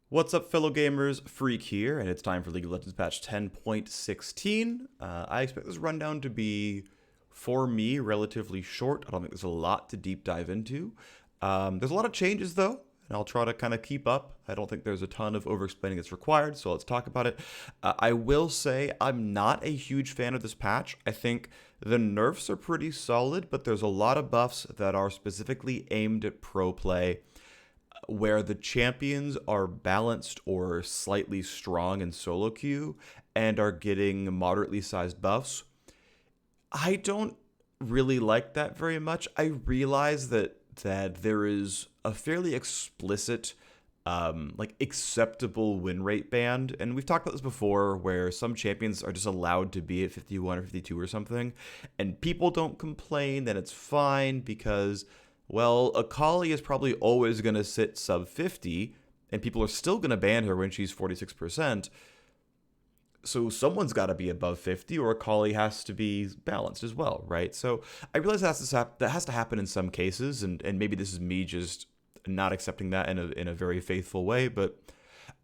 What's up, fellow gamers? Phreak here, and it's time for League of Legends patch 10.16. I expect this rundown to be, for me, relatively short. I don't think there's a lot to deep dive into. There's a lot of changes, though, and I'll try to kind of keep up. I don't think there's a ton of over-explaining that's required, so let's talk about it. I will say I'm not a huge fan of this patch. I think the nerfs are pretty solid, but there's a lot of buffs that are specifically aimed at pro play, where the champions are balanced or slightly strong in solo queue and are getting moderately sized buffs. I don't really like that very much. I realize that there is a fairly explicit acceptable win rate band, and we've talked about this before, where some champions are just allowed to be at 51 or 52 or something, and people don't complain, then it's fine because, well, Akali is probably always going to sit sub 50, and people are still going to ban her when she's 46%. So someone's got to be above 50, or Akali has to be balanced as well, right? So I realize that has to happen in some cases, and maybe this is me just not accepting that in a very faithful way, but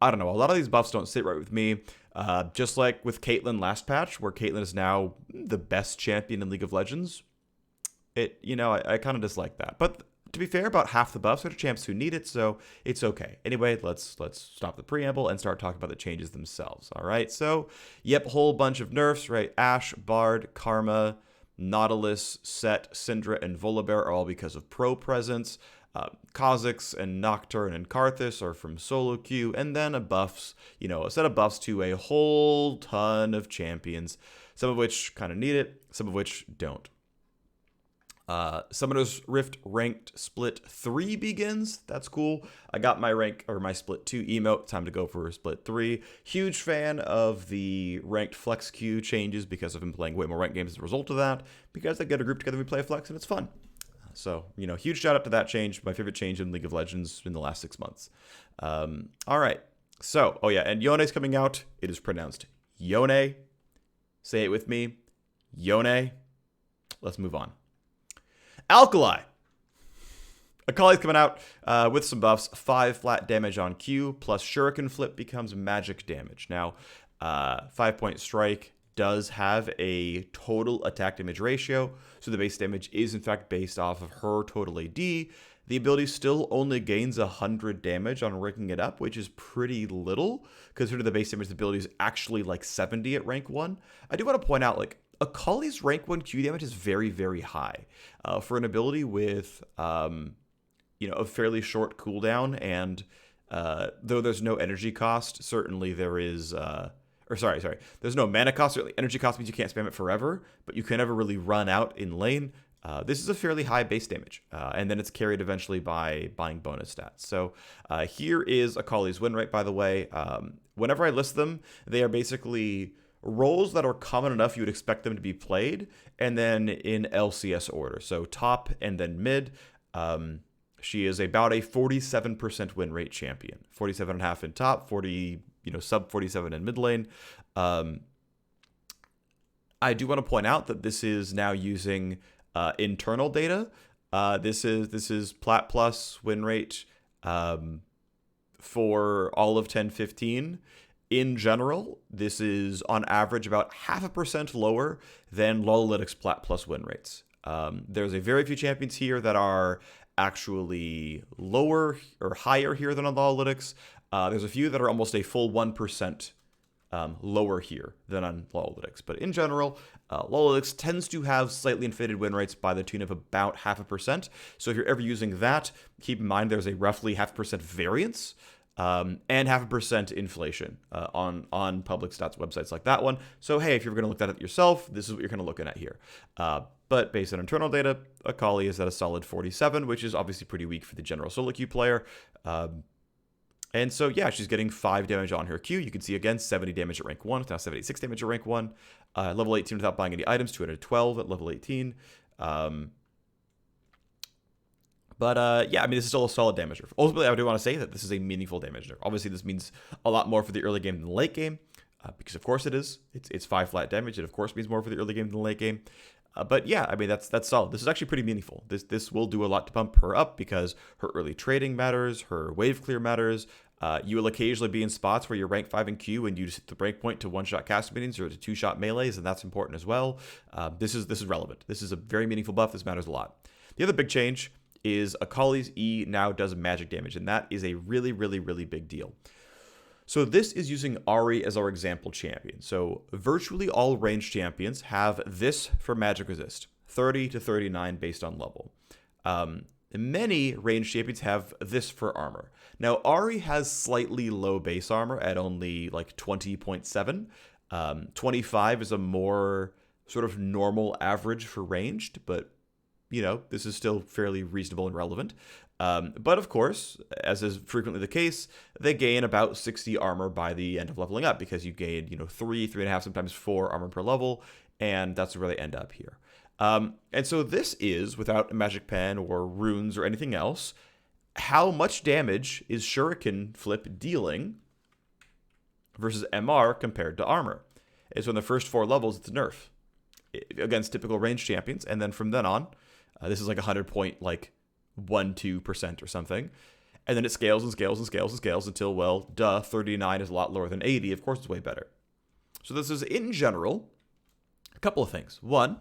I don't know. A lot of these buffs don't sit right with me. Just like with Caitlyn last patch, where Caitlyn is now the best champion in League of Legends. I kind of dislike that. But to be fair, about half the buffs are to champs who need it, so it's okay. Anyway, let's stop the preamble and start talking about the changes themselves. All right, so yep, whole bunch of nerfs, right? Ashe, Bard, Karma, Nautilus, Sett, Syndra, and Volibear are all because of pro presence. Kha'Zix and Nocturne and Karthus are from solo queue, and then a set of buffs to a whole ton of champions, some of which kind of need it, some of which don't. Summoner's Rift ranked split 3 begins. That's cool. I got my split 2 emote. Time to go for split 3. Huge fan of the ranked flex queue changes because I've been playing way more ranked games as a result of that. Because I get a group together, we play flex, and it's fun. So, huge shout out to that change. My favorite change in League of Legends in the last 6 months. All right. So, and Yone's coming out. It is pronounced Yone. Say it with me. Yone. Let's move on. Alkali. Akali's coming out with some buffs. 5 flat damage on Q, plus Shuriken Flip becomes magic damage. Now, 5-point strike does have a total attack damage ratio, so the base damage is in fact based off of her total AD. The ability still only gains 100 damage on ranking it up, which is pretty little, considering the base damage of the ability is actually like 70 at rank 1. I do want to point out, Akali's rank 1 Q damage is very, very high. For an ability with, a fairly short cooldown, and though there's no energy cost, certainly there is... There's no mana cost. Certainly energy cost means you can't spam it forever, but you can never really run out in lane. This is a fairly high base damage, and then it's carried eventually by buying bonus stats. So here is Akali's win rate, by the way. Whenever I list them, they are basically roles that are common enough you would expect them to be played, and then in LCS order. So top and then mid. She is about a 47% win rate champion. 47.5 in top, 40, sub 47 in mid lane. I do want to point out that this is now using internal data. This is Plat Plus win rate for all of 10-15. In general, this is on average about 0.5% lower than Lolalytics Plat Plus win rates. There's a very few champions here that are actually lower or higher here than on Lolalytics. There's a few that are almost a full 1% lower here than on Lolalytics. But in general, Lolalytics tends to have slightly inflated win rates by the tune of about 0.5%. So if you're ever using that, keep in mind there's a roughly 0.5% variance and 0.5% inflation on public stats websites like that one. So hey, if you're going to look at it yourself, this is what you're kind of looking at here. But based on internal data, Akali is at a solid 47, which is obviously pretty weak for the general solo queue player. And so, yeah, she's getting 5 damage on her Q. You can see, again, 70 damage at rank 1. It's now 76 damage at rank 1. Level 18 without buying any items, 212 at level 18. This is still a solid damage nerf. Ultimately, I do want to say that this is a meaningful damage nerf. Obviously, this means a lot more for the early game than the late game, because of course it is. It's 5 flat damage. It, of course, means more for the early game than the late game. But yeah, I mean, that's solid. This is actually pretty meaningful. This will do a lot to bump her up because her early trading matters, her wave clear matters. You will occasionally be in spots where you're rank 5 in Q and you just hit the breakpoint to one-shot cast minions or to two-shot melees, and that's important as well. This is relevant. This is a very meaningful buff. This matters a lot. The other big change is Akali's E now does magic damage, and that is a really, really, really big deal. So this is using Ahri as our example champion. So virtually all ranged champions have this for magic resist, 30 to 39 based on level. Many ranged champions have this for armor. Now Ahri has slightly low base armor at only like 20.7. 25 is a more sort of normal average for ranged, but you know, this is still fairly reasonable and relevant. But of course, as is frequently the case, they gain about 60 armor by the end of leveling up because you gain, 3.5, sometimes 4 armor per level, and that's where they end up here. And so this is, without a magic pen or runes or anything else, how much damage is Shuriken Flip dealing versus MR compared to armor. And so in the first 4 levels, it's a nerf against typical ranged champions, and then from then on, this is like 100 point, like 1-2% or something. And then it scales and scales and scales and scales until, well, 39 is a lot lower than 80. Of course, it's way better. So this is, in general, a couple of things. One,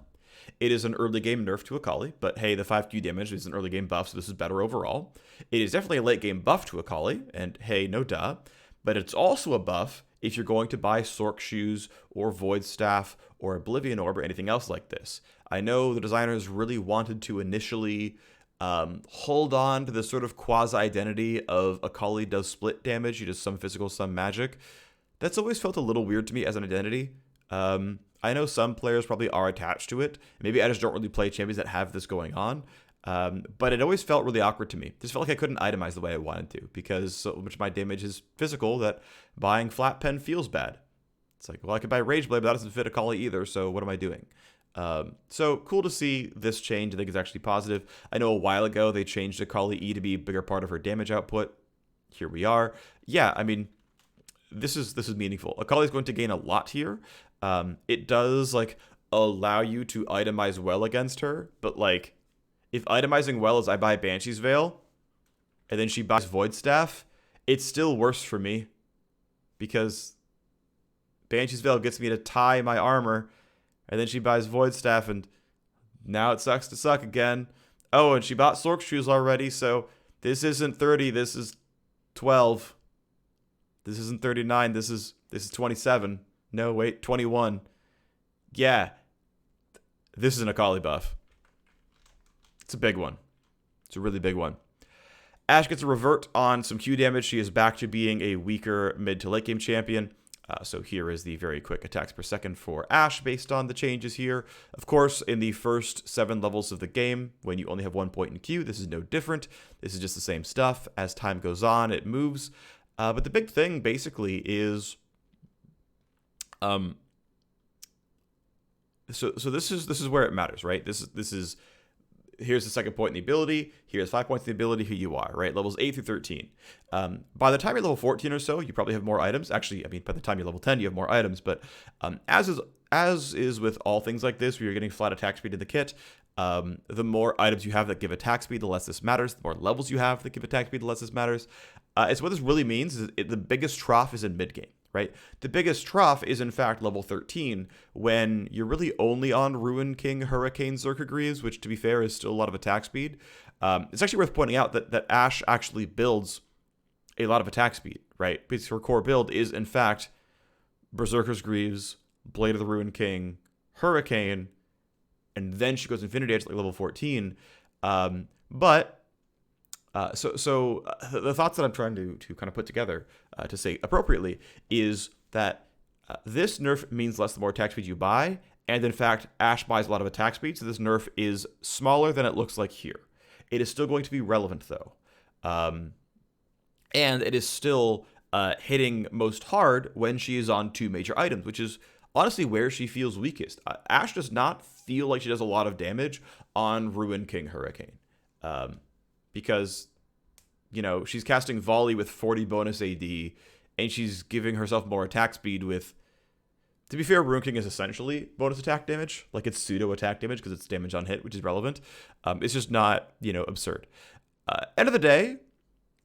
it is an early game nerf to Akali, but hey, the 5Q damage is an early game buff, so this is better overall. It is definitely a late game buff to Akali, and hey, no duh. But it's also a buff if you're going to buy Sork Shoes or Void Staff or Oblivion Orb or anything else like this. I know the designers really wanted to initially hold on to the sort of quasi-identity of Akali does split damage. He does some physical, some magic. That's always felt a little weird to me as an identity. I know some players probably are attached to it. Maybe I just don't really play champions that have this going on. But it always felt really awkward to me. It just felt like I couldn't itemize the way I wanted to because so much of my damage is physical that buying Flat Pen feels bad. It's like, well, I could buy Rage Blade, but that doesn't fit Akali either, so what am I doing? So cool to see this change. I think it's actually positive. I know a while ago they changed Akali E to be a bigger part of her damage output. Here we are. Yeah, I mean, this is meaningful. Akali's going to gain a lot here. It does like allow you to itemize well against her, but like if itemizing well is I buy Banshee's Veil and then she buys Void Staff, it's still worse for me because Banshee's Veil gets me to tie my armor, and then she buys Void Staff, and now it sucks to suck again. Oh, and she bought Sork Shoes already, so this isn't 30, this is 12. This isn't 39, this is 27. No, wait, 21. Yeah. This is an Akali buff. It's a big one. It's a really big one. Ashe gets a revert on some Q damage. She is back to being a weaker mid to late game champion. So here is the very quick attacks per second for Ashe based on the changes here. Of course, in the first 7 levels of the game, when you only have 1 point in Q, this is no different. This is just the same stuff. As time goes on, it moves. But the big thing basically is, so this is where it matters, right? This is here's the second point in the ability. Here's 5 points in the ability. Who you are, right? Levels 8 through 13. By the time you're level 14 or so, you probably have more items. Actually, I mean, by the time you're level 10, you have more items. But as is with all things like this, where you're getting flat attack speed in the kit, the more items you have that give attack speed, the less this matters. The more levels you have that give attack speed, the less this matters. It's what this really means is the biggest trough is in mid game. Right? The biggest trough is, in fact, level 13, when you're really only on Ruin King, Hurricane, Zerka Greaves, which, to be fair, is still a lot of attack speed. It's actually worth pointing out that Ashe actually builds a lot of attack speed, right? Because her core build is, in fact, Berserker's Greaves, Blade of the Ruin King, Hurricane, and then she goes Infinity Edge at like level 14. So the thoughts that I'm trying to kind of put together to say appropriately is that this nerf means less the more attack speed you buy, and in fact, Ashe buys a lot of attack speed, so this nerf is smaller than it looks like here. It is still going to be relevant, though. And it is still hitting most hard when she is on 2 major items, which is honestly where she feels weakest. Ashe does not feel like she does a lot of damage on Ruin King Hurricane. Because, she's casting Volley with 40 bonus AD, and she's giving herself more attack speed with To be fair, Rune King is essentially bonus attack damage. Like, it's pseudo attack damage because it's damage on hit, which is relevant. It's just not, absurd. End of the day,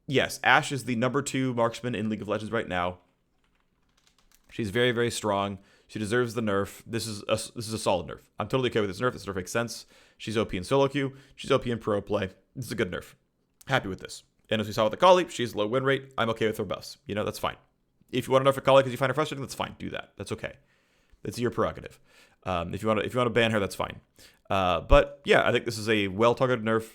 yes, Ashe is the number 2 marksman in League of Legends right now. She's very, very strong. She deserves the nerf. This is a solid nerf. I'm totally okay with this nerf. This nerf makes sense. She's OP in solo queue. She's OP in pro play. This is a good nerf. Happy with this. And as we saw with Akali, she has low win rate. I'm okay with her buffs. That's fine. If you want to nerf Akali because you find her frustrating, that's fine. Do that. That's okay. It's your prerogative. If you want to ban her, that's fine. But yeah, I think this is a well-targeted nerf.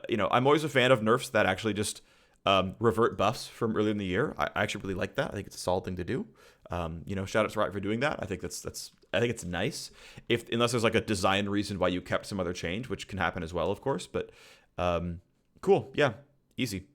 I'm always a fan of nerfs that actually just revert buffs from earlier in the year. I actually really like that. I think it's a solid thing to do. Shout out to Riot for doing that. I think I think it's nice. Unless there's like a design reason why you kept some other change, which can happen as well, of course. But cool. Yeah, easy.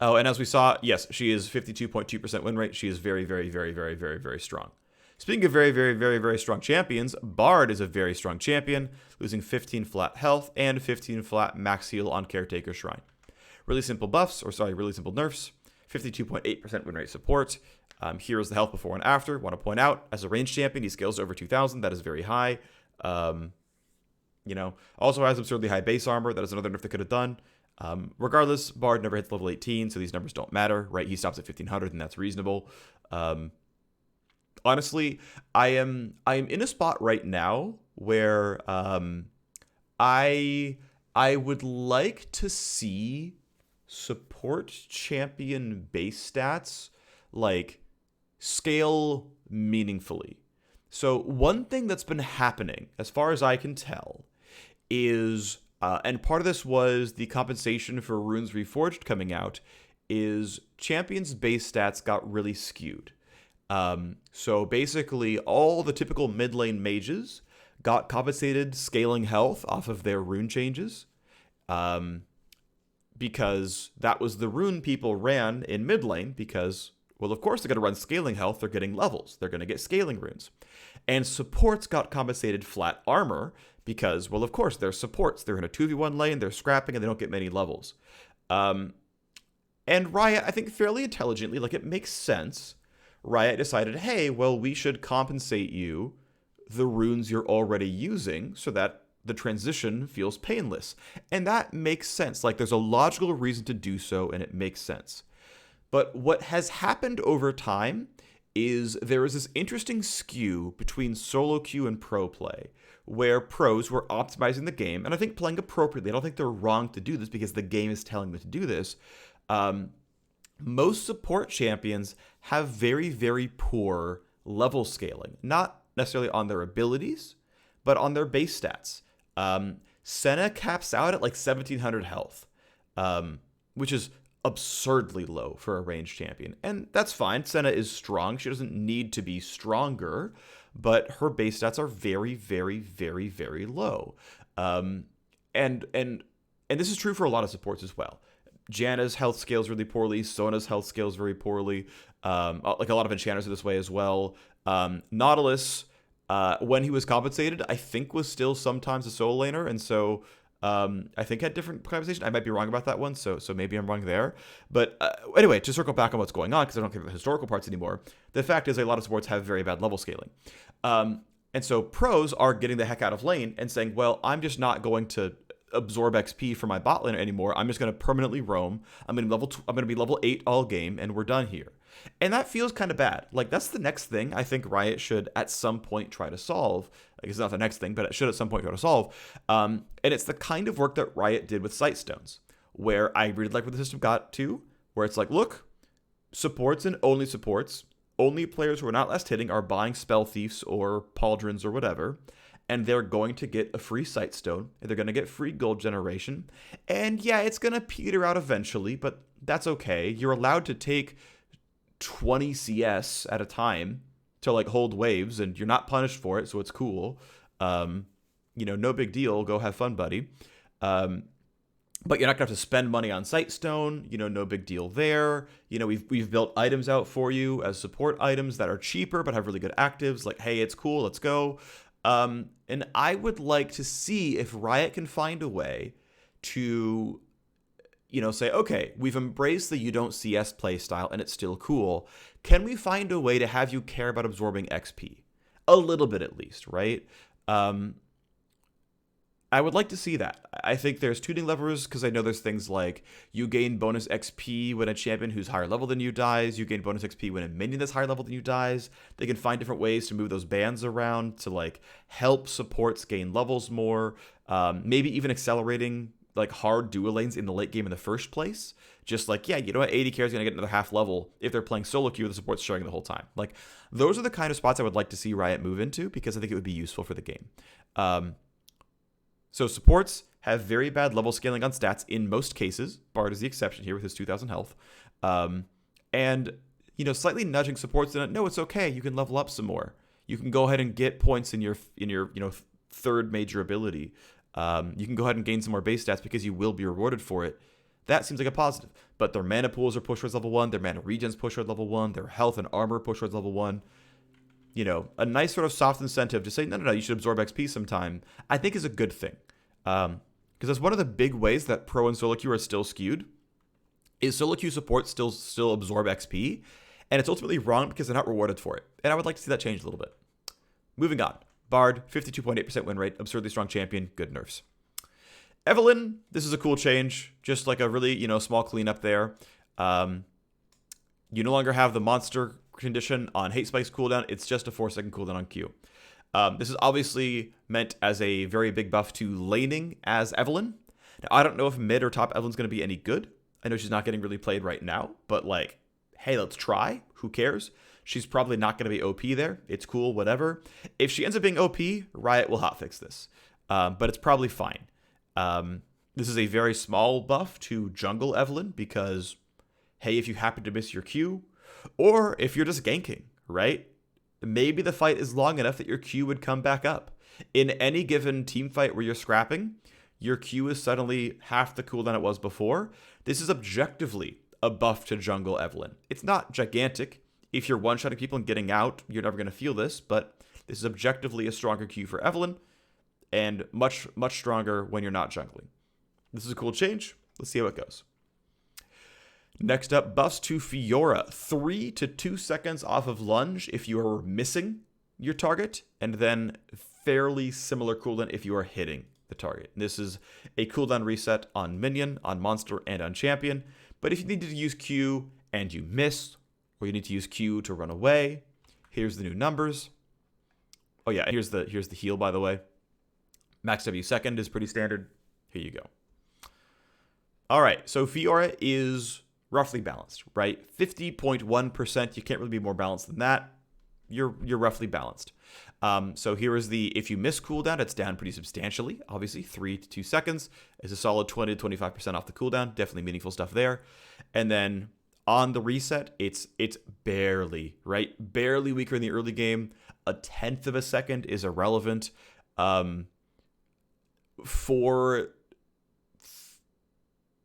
Oh, and as we saw, yes, she is 52.2% win rate. She is very, very, very, very, very, very strong. Speaking of very, very, very, very strong champions, Bard is a very strong champion, losing 15 flat health and 15 flat max heal on Caretaker Shrine. Really simple really simple nerfs. 52.8% win rate support. Here is the health before and after. Want to point out, as a ranged champion, he scales over 2,000. That is very high. Also has absurdly high base armor. That is another nerf they could have done. Regardless, Bard never hits level 18, so these numbers don't matter, right? He stops at 1,500, and that's reasonable. Honestly, I am in a spot right now where I would like to see support champion base stats like scale meaningfully. So one thing that's been happening, as far as I can tell, is and part of this was the compensation for Runes Reforged coming out, is champions base stats got really skewed. So basically all the typical mid lane mages got compensated scaling health off of their rune changes. Because that was the rune people ran in mid lane because, well, of course they're going to run scaling health. They're getting levels. They're going to get scaling runes. And supports got compensated flat armor because, well, of course, they're supports. They're in a 2v1 lane. They're scrapping and they don't get many levels. And Riot, I think fairly intelligently, like it makes sense, Riot decided, hey, well, we should compensate you the runes you're already using so that the transition feels painless. And that makes sense. Like, there's a logical reason to do so, and it makes sense. But what has happened over time is there is this interesting skew between solo queue and pro play, where pros were optimizing the game, and I think playing appropriately. I don't think they're wrong to do this because the game is telling them to do this. Most support champions have very, very poor level scaling, not necessarily on their abilities, but on their base stats. Senna caps out at like 1,700 health, which is absurdly low for a ranged champion. And that's fine. Senna is strong. She doesn't need to be stronger, but her base stats are very, very, very, very low. And this is true for a lot of supports as well. Janna's health scales really poorly. Sona's health scales very poorly. Like a lot of enchanters are this way as well. Nautilus, when he was compensated, I think was still sometimes a solo laner, and so I think had different compensation. I might be wrong about that one, so maybe I'm wrong there. But anyway, to circle back on what's going on, because I don't care about the historical parts anymore, the fact is a lot of supports have very bad level scaling. And so pros are getting the heck out of lane and saying, well, I'm just not going to absorb XP for my bot lane anymore. I'm just going to permanently roam. I'm going to be level 8 all game, and we're done here. And that feels kind of bad. Like, that's the next thing I think Riot should at some point try to solve. Like, it's not the next thing, but it should at some point try to solve. And it's the kind of work that Riot did with Sightstones, where I really like where the system got to, where it's like, look, supports and only supports, only players who are not last hitting are buying Spell Thieves or Pauldrons or whatever, and they're going to get a free Sightstone, and they're going to get free gold generation. And yeah, it's going to peter out eventually, but that's okay. You're allowed to take 20 CS at a time to like hold waves, and you're not punished for it, so it's cool. No big deal. Go have fun, buddy. But you're not gonna have to spend money on Sightstone. No big deal there. We've built items out for you as support items that are cheaper but have really good actives. Like, hey, it's cool. Let's go. And I would like to see if Riot can find a way to say, okay, we've embraced the you don't CS playstyle and it's still cool. Can we find a way to have you care about absorbing XP? A little bit at least, right? I would like to see that. I think there's tuning levers, because I know there's things like you gain bonus XP when a champion who's higher level than you dies. You gain bonus XP when a minion that's higher level than you dies. They can find different ways to move those bands around to like help supports gain levels more. Maybe even accelerating like hard dual lanes in the late game in the first place. Just like, yeah, you know what, AD carry is going to get another half level if they're playing solo queue, the support's showing the whole time. Like, those are the kind of spots I would like to see Riot move into, because I think it would be useful for the game. So supports have very bad level scaling on stats in most cases. Bard is the exception here with his 2,000 health. And, slightly nudging supports in it. No, it's okay. You can level up some more. You can go ahead and get points in your third major ability. You can go ahead and gain some more base stats because you will be rewarded for it. That seems like a positive. But their mana pools are pushed towards level 1. Their mana regens push towards level 1. Their health and armor push towards level 1. A nice sort of soft incentive to say, no, you should absorb XP sometime, I think is a good thing. Because that's one of the big ways that pro and solo queue are still skewed, is solo queue support still absorb XP, and it's ultimately wrong because they're not rewarded for it. And I would like to see that change a little bit. Moving on. Bard, 52.8% win rate, absurdly strong champion, good nerfs. Evelynn, this is a cool change, just like a really, small cleanup there. You no longer have the monster condition on hate spikes cooldown, it's just a 4-second cooldown on Q. This is obviously meant as a very big buff to laning as Evelynn. Now, I don't know if mid or top Evelynn's going to be any good. I know she's not getting really played right now, but like, hey, let's try. Who cares? She's probably not going to be OP there. It's cool, whatever. If she ends up being OP, Riot will hotfix this. But it's probably fine. This is a very small buff to jungle Evelynn because, hey, if you happen to miss your Q, or if you're just ganking, right? Maybe the fight is long enough that your Q would come back up. In any given team fight where you're scrapping, your Q is suddenly half the cooldown it was before. This is objectively a buff to jungle Evelynn. It's not gigantic. If you're one-shotting people and getting out, you're never going to feel this, but this is objectively a stronger Q for Evelynn, and much, much stronger when you're not jungling. This is a cool change. Let's see how it goes. Next up, buffs to Fiora. 3 to 2 seconds off of lunge if you are missing your target, and then fairly similar cooldown if you are hitting the target. This is a cooldown reset on minion, on monster, and on champion. But if you need to use Q and you miss, or you need to use Q to run away, here's the new numbers. Oh yeah, here's the heal, by the way. Max W second is pretty standard. Here you go. All right, so Fiora is roughly balanced, right? 50.1%. You can't really be more balanced than that. You're roughly balanced. So here is the, if you miss cooldown, it's down pretty substantially. Obviously, 3 to 2 seconds is a solid 20 to 25% off the cooldown. Definitely meaningful stuff there. And then on the reset, it's barely, right? Barely weaker in the early game. 1/10 of a second is irrelevant. For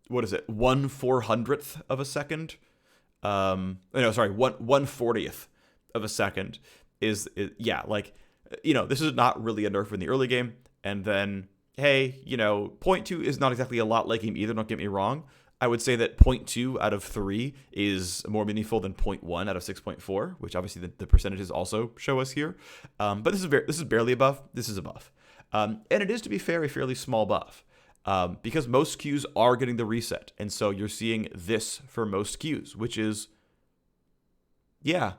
what is it? 1/400th of a second. No, sorry, 1/40th of a second is yeah, like, this is not really a nerf in the early game. And then, hey, 0.2 is not exactly a lot late game either, don't get me wrong. I would say that 0.2 out of 3 is more meaningful than 0.1 out of 6.4, which obviously the percentages also show us here. But this is barely a buff. This is a buff. And it is, to be fair, a fairly small buff. Because most Qs are getting the reset. And so you're seeing this for most Qs, which is, yeah,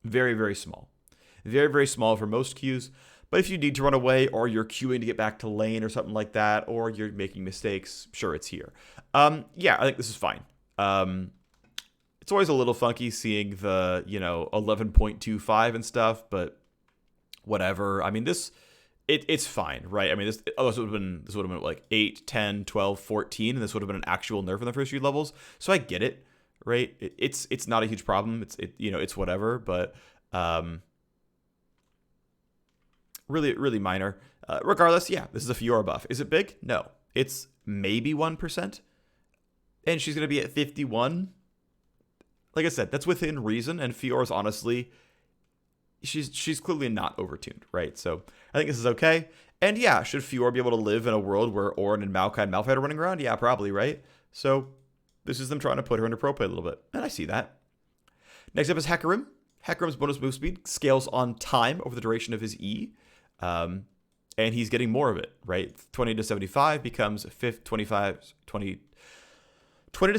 very, very small. Very, very small for most Qs. But if you need to run away, or you're queuing to get back to lane or something like that, or you're making mistakes, sure, it's here. Yeah, I think this is fine. It's always a little funky seeing the, 11.25 and stuff, but whatever. I mean, it's fine, right? I mean, this would have been like 8, 10, 12, 14, and this would have been an actual nerf in the first few levels. So I get it, right? It's not a huge problem. It's whatever, but really, really minor. Regardless, yeah, this is a Fiora buff. Is it big? No. It's maybe 1%. And she's going to be at 51. Like I said, that's within reason. And Fiora's honestly, she's clearly not overtuned, right? So I think this is okay. And yeah, should Fiora be able to live in a world where Ornn and Maokai and Malphite are running around? Yeah, probably, right? So this is them trying to put her into pro play a little bit. And I see that. Next up is Hecarim. Hecarim's bonus move speed scales on time over the duration of his E. And he's getting more of it, right? 20 to 75 becomes 20 to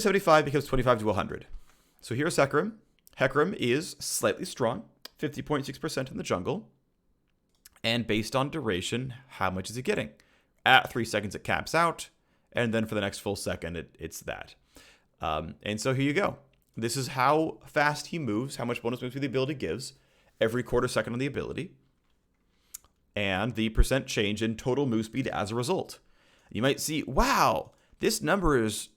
75 becomes 25 to 100. So here's Hecarim. Hecarim is slightly strong, 50.6% in the jungle. And based on duration, how much is he getting? At 3 seconds, it caps out. And then for the next full second, it's that. And so here you go. This is how fast he moves, how much bonus move speed the ability gives every quarter second on the ability. And the percent change in total move speed as a result. You might see, wow, this number is,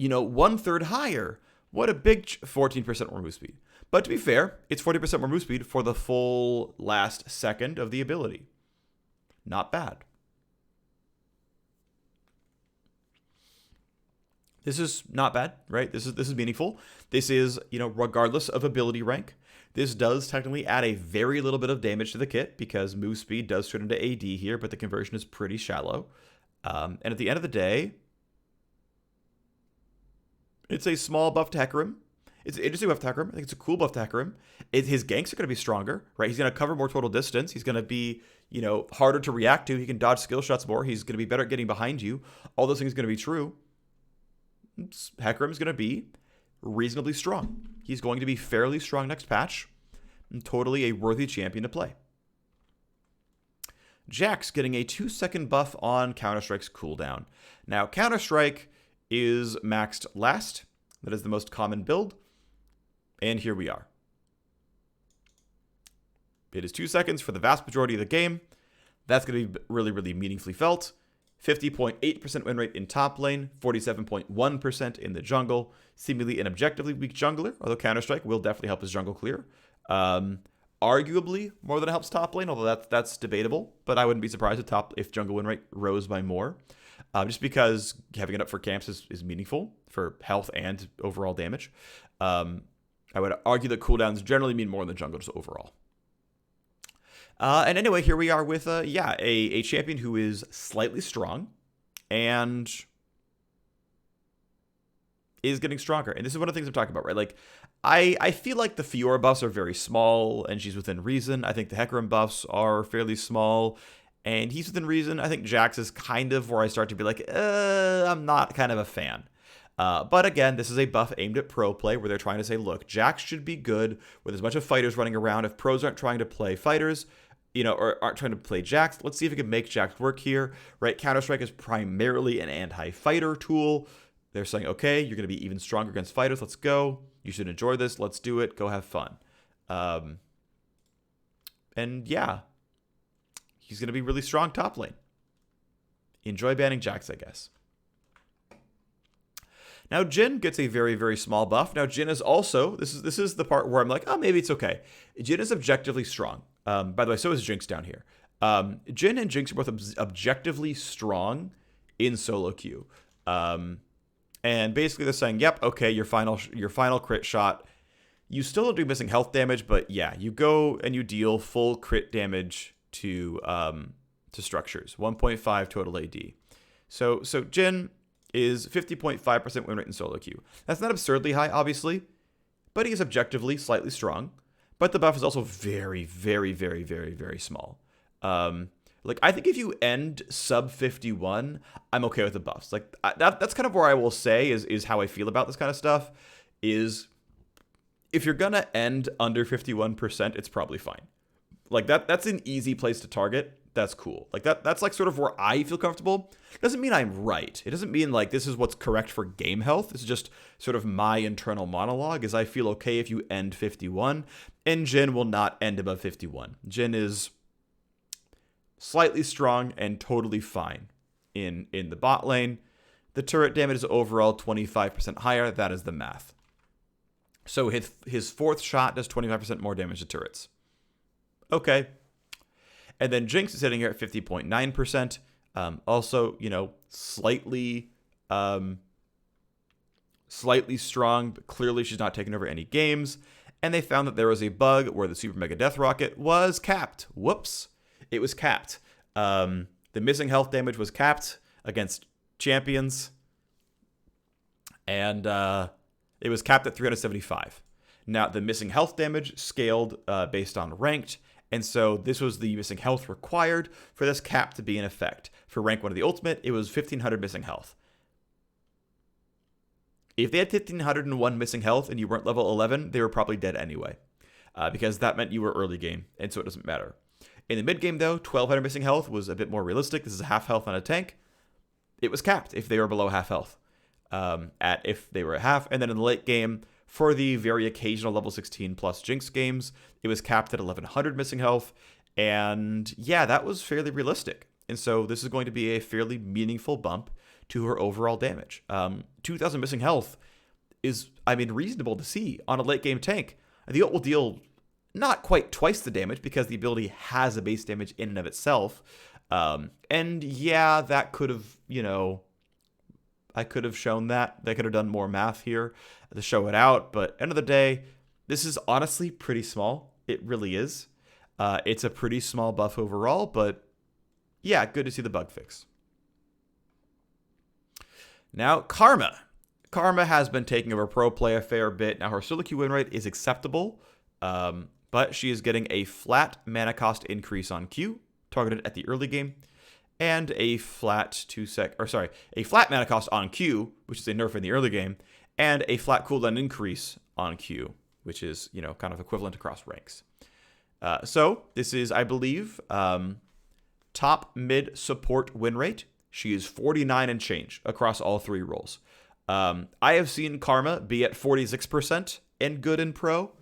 1/3 higher. What a big 14% more move speed. But to be fair, it's 40% more move speed for the full last second of the ability. Not bad. This is not bad, right? This is meaningful. This is, regardless of ability rank. This does technically add a very little bit of damage to the kit because move speed does turn into AD here, but the conversion is pretty shallow. And at the end of the day, it's a small buff to Hecarim. It's an interesting buff to Hecarim. I think it's a cool buff to Hecarim. His ganks are going to be stronger, right? He's going to cover more total distance. He's going to be, harder to react to. He can dodge skill shots more. He's going to be better at getting behind you. All those things are going to be true. Hecarim is going to be reasonably strong. He's going to be fairly strong next patch. And totally a worthy champion to play. Jax getting a 2-second buff on Counter-Strike's cooldown. Now, Counter-Strike is maxed last. That is the most common build. And here we are. It is 2 seconds for the vast majority of the game. That's going to be really, really meaningfully felt. 50.8% win rate in top lane, 47.1% in the jungle. Seemingly an objectively weak jungler, although Counter-Strike will definitely help his jungle clear. Arguably more than it helps top lane, although that's debatable. But I wouldn't be surprised if jungle win rate rose by more. Just because having it up for camps is meaningful for health and overall damage. I would argue that cooldowns generally mean more in the jungle just overall. And anyway, here we are with, a champion who is slightly strong and is getting stronger. And this is one of the things I'm talking about, right? Like, I feel like the Fiora buffs are very small and she's within reason. I think the Hecarim buffs are fairly small and he's within reason. I think Jax is kind of where I start to be like, I'm not kind of a fan. But again, this is a buff aimed at pro play where they're trying to say, look, Jax should be good with as much of fighters running around. If pros aren't trying to play fighters, or aren't trying to play Jax, let's see if we can make Jax work here, right? Counter-Strike is primarily an anti-fighter tool. They're saying, okay, you're going to be even stronger against fighters. Let's go. You should enjoy this. Let's do it. Go have fun. And yeah, he's going to be really strong top lane. Enjoy banning Jax, I guess. Now, Jhin gets a very, very small buff. Now, Jhin is also, this is the part where I'm like, oh, maybe it's okay. Jhin is objectively strong. By the way, so is Jinx down here. Jhin and Jinx are both objectively strong in solo queue. And basically they're saying, yep, okay, your final crit shot. You still don't do missing health damage, but yeah, you go and you deal full crit damage to structures. 1.5 total AD. So Jhin is 50.5% win rate in solo queue. That's not absurdly high, obviously, but he is objectively slightly strong. But the buff is also very, very, very, very, very small. I think if you end sub 51, I'm okay with the buffs. Like that's kind of where I will say is how I feel about this kind of stuff. Is if you're gonna end under 51%, it's probably fine. Like that's an easy place to target. That's cool. Like that's like sort of where I feel comfortable. Doesn't mean I'm right. It doesn't mean like this is what's correct for game health. This is just sort of my internal monologue is I feel okay if you end 51 and Jhin will not end above 51. Jhin is slightly strong and totally fine in the bot lane. The turret damage is overall 25% higher. That is the math. So his fourth shot does 25% more damage to turrets. Okay. And then Jinx is sitting here at 50.9%. Also, slightly strong, but clearly she's not taking over any games. And they found that there was a bug where the Super Mega Death Rocket was capped. Whoops. It was capped. The missing health damage was capped against champions, and it was capped at 375. Now, the missing health damage scaled based on ranked, and so this was the missing health required for this cap to be in effect. For rank 1 of the ultimate, it was 1500 missing health. If they had 1501 missing health and you weren't level 11, they were probably dead anyway, because that meant you were early game, and so it doesn't matter. In the mid game, though, 1200 missing health was a bit more realistic. This is half health on a tank. It was capped if they were below half health, if they were at half. And then in the late game, for the very occasional level 16 plus Jinx games, it was capped at 1100 missing health. And yeah, that was fairly realistic. And so this is going to be a fairly meaningful bump to her overall damage. 2000 missing health is, reasonable to see on a late game tank. The ult will deal not quite twice the damage because the ability has a base damage in and of itself. And yeah, that could have, I could have shown that. They could have done more math here to show it out. But end of the day, this is honestly pretty small. It really is. It's a pretty small buff overall, but yeah, good to see the bug fix. Now, Karma. Karma has been taking over pro play a fair bit. Now, her solo queue win rate is acceptable, but she is getting a flat mana cost increase on Q, targeted at the early game, and a flat mana cost on Q, which is a nerf in the early game, and a flat cooldown increase on Q, which is, kind of equivalent across ranks. So this is, I believe, top mid support win rate. She is 49 and change across all 3 roles. I have seen Karma be at 46% in good and pro.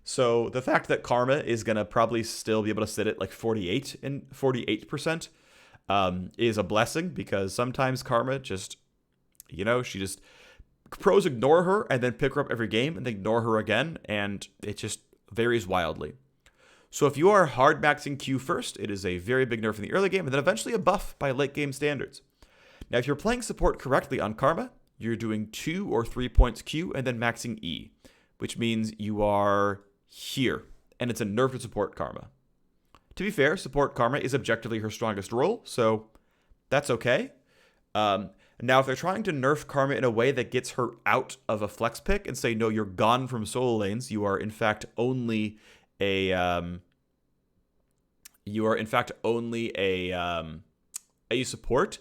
So the fact that Karma is going to probably still be able to sit at like 48% is a blessing, because sometimes Karma just, pros ignore her and then pick her up every game and they ignore her again, and it just varies wildly. So if you are hard maxing Q first, it is a very big nerf in the early game, and then eventually a buff by late game standards. Now, if you're playing support correctly on Karma, you're doing 2 or 3 points Q and then maxing E, which means you are here, and it's a nerf to support Karma. To be fair, support Karma is objectively her strongest role, so that's okay. Now, if they're trying to nerf Karma in a way that gets her out of a flex pick and say, no, you're gone from solo lanes, you are in fact only a support,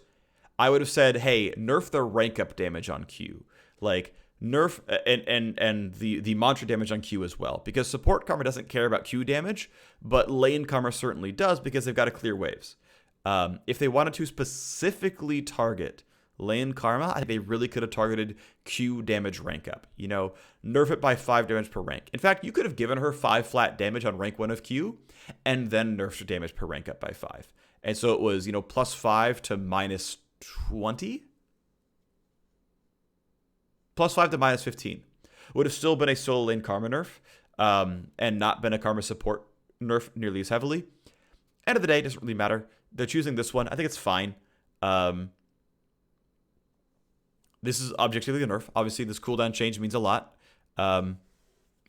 I would have said, hey, nerf the rank up damage on Q. Like, nerf and the mantra damage on Q as well, because support Karma doesn't care about Q damage, but lane Karma certainly does, because they've got to clear waves. If they wanted to specifically target lane Karma, I think they really could have targeted Q damage rank up. Nerf it by 5 damage per rank. In fact, you could have given her 5 flat damage on rank 1 of Q, and then nerfed her damage per rank up by 5. And so it was, plus 5 to minus 20? Plus 5 to minus 15. Would have still been a solo lane Karma nerf, and not been a Karma support nerf nearly as heavily. End of the day, it doesn't really matter. They're choosing this one. I think it's fine. This is objectively a nerf. Obviously, this cooldown change means a lot.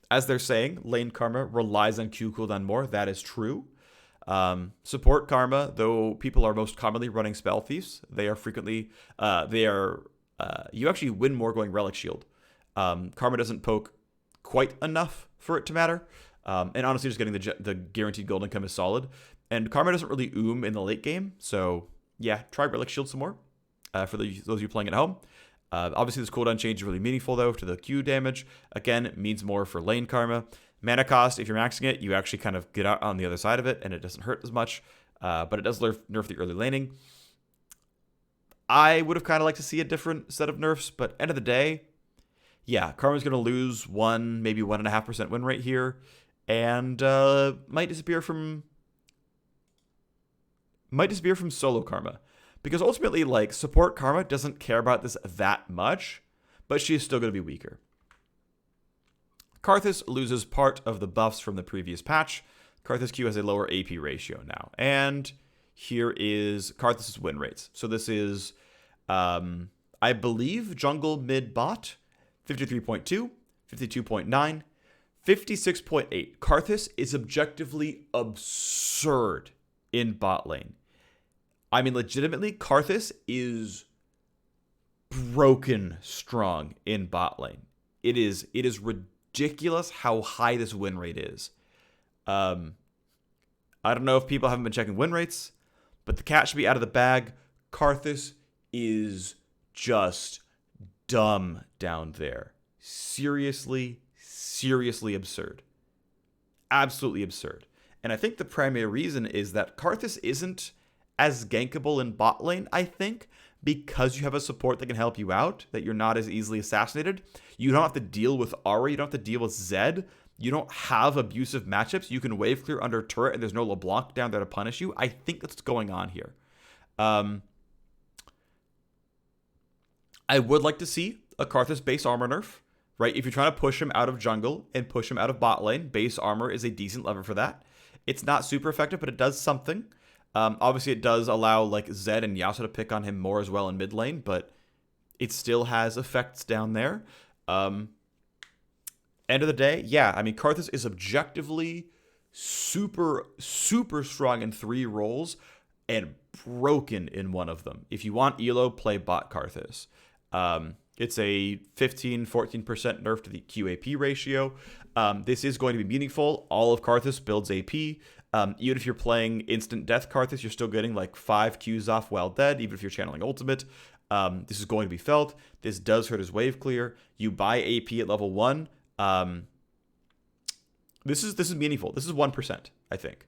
As they're saying, lane Karma relies on Q cooldown more. That is true. Support Karma, though people are most commonly running Spell Thieves, they are frequently, you actually win more going Relic Shield. Karma doesn't poke quite enough for it to matter. And honestly, just getting the guaranteed gold income is solid. And Karma doesn't really in the late game. So yeah, try Relic Shield some more for those of you playing at home. Obviously, this cooldown change is really meaningful, though, to the Q damage. Again, it means more for lane Karma. Mana cost, if you're maxing it, you actually kind of get out on the other side of it, and it doesn't hurt as much. But it does nerf the early laning. I would have kind of liked to see a different set of nerfs, but end of the day, yeah, Karma's going to lose 1, maybe 1.5% win rate here, and might disappear from solo Karma. Because ultimately, like, support Karma doesn't care about this that much, but she is still going to be weaker. Karthus loses part of the buffs from the previous patch. Karthus Q has a lower AP ratio now. And here is Karthus' win rates. So this is, I believe, jungle mid bot, 53.2, 52.9, 56.8. Karthus is objectively absurd in bot lane. I mean, legitimately, Karthus is broken strong in bot lane. It is ridiculous how high this win rate is. I don't know if people haven't been checking win rates, but the cat should be out of the bag. Karthus is just dumb down there. Seriously absurd. Absolutely absurd. And I think the primary reason is that Karthus isn't as gankable in bot lane, I think, because you have a support that can help you out, that you're not as easily assassinated. You don't have to deal with Ahri, you don't have to deal with Zed. You don't have abusive matchups. You can wave clear under turret, and there's no LeBlanc down there to punish you. I think that's what's going on here. I would like to see a Karthus base armor nerf, right? If you're trying to push him out of jungle and push him out of bot lane, base armor is a decent lever for that. It's not super effective, but it does something. Obviously, it does allow like Zed and Yasuo to pick on him more as well in mid lane, but it still has effects down there. End of the day, yeah, I mean, Karthus is objectively super strong in 3 roles and broken in one of them. If you want Elo, play bot Karthus. It's a 14% nerf to the QAP ratio. This is going to be meaningful. All of Karthus builds AP. Even if you're playing instant death Karthus, you're still getting like 5 Qs off while dead, even if you're channeling ultimate. This is going to be felt. This does hurt his wave clear. You buy AP at level 1. This is meaningful. This is 1%, I think.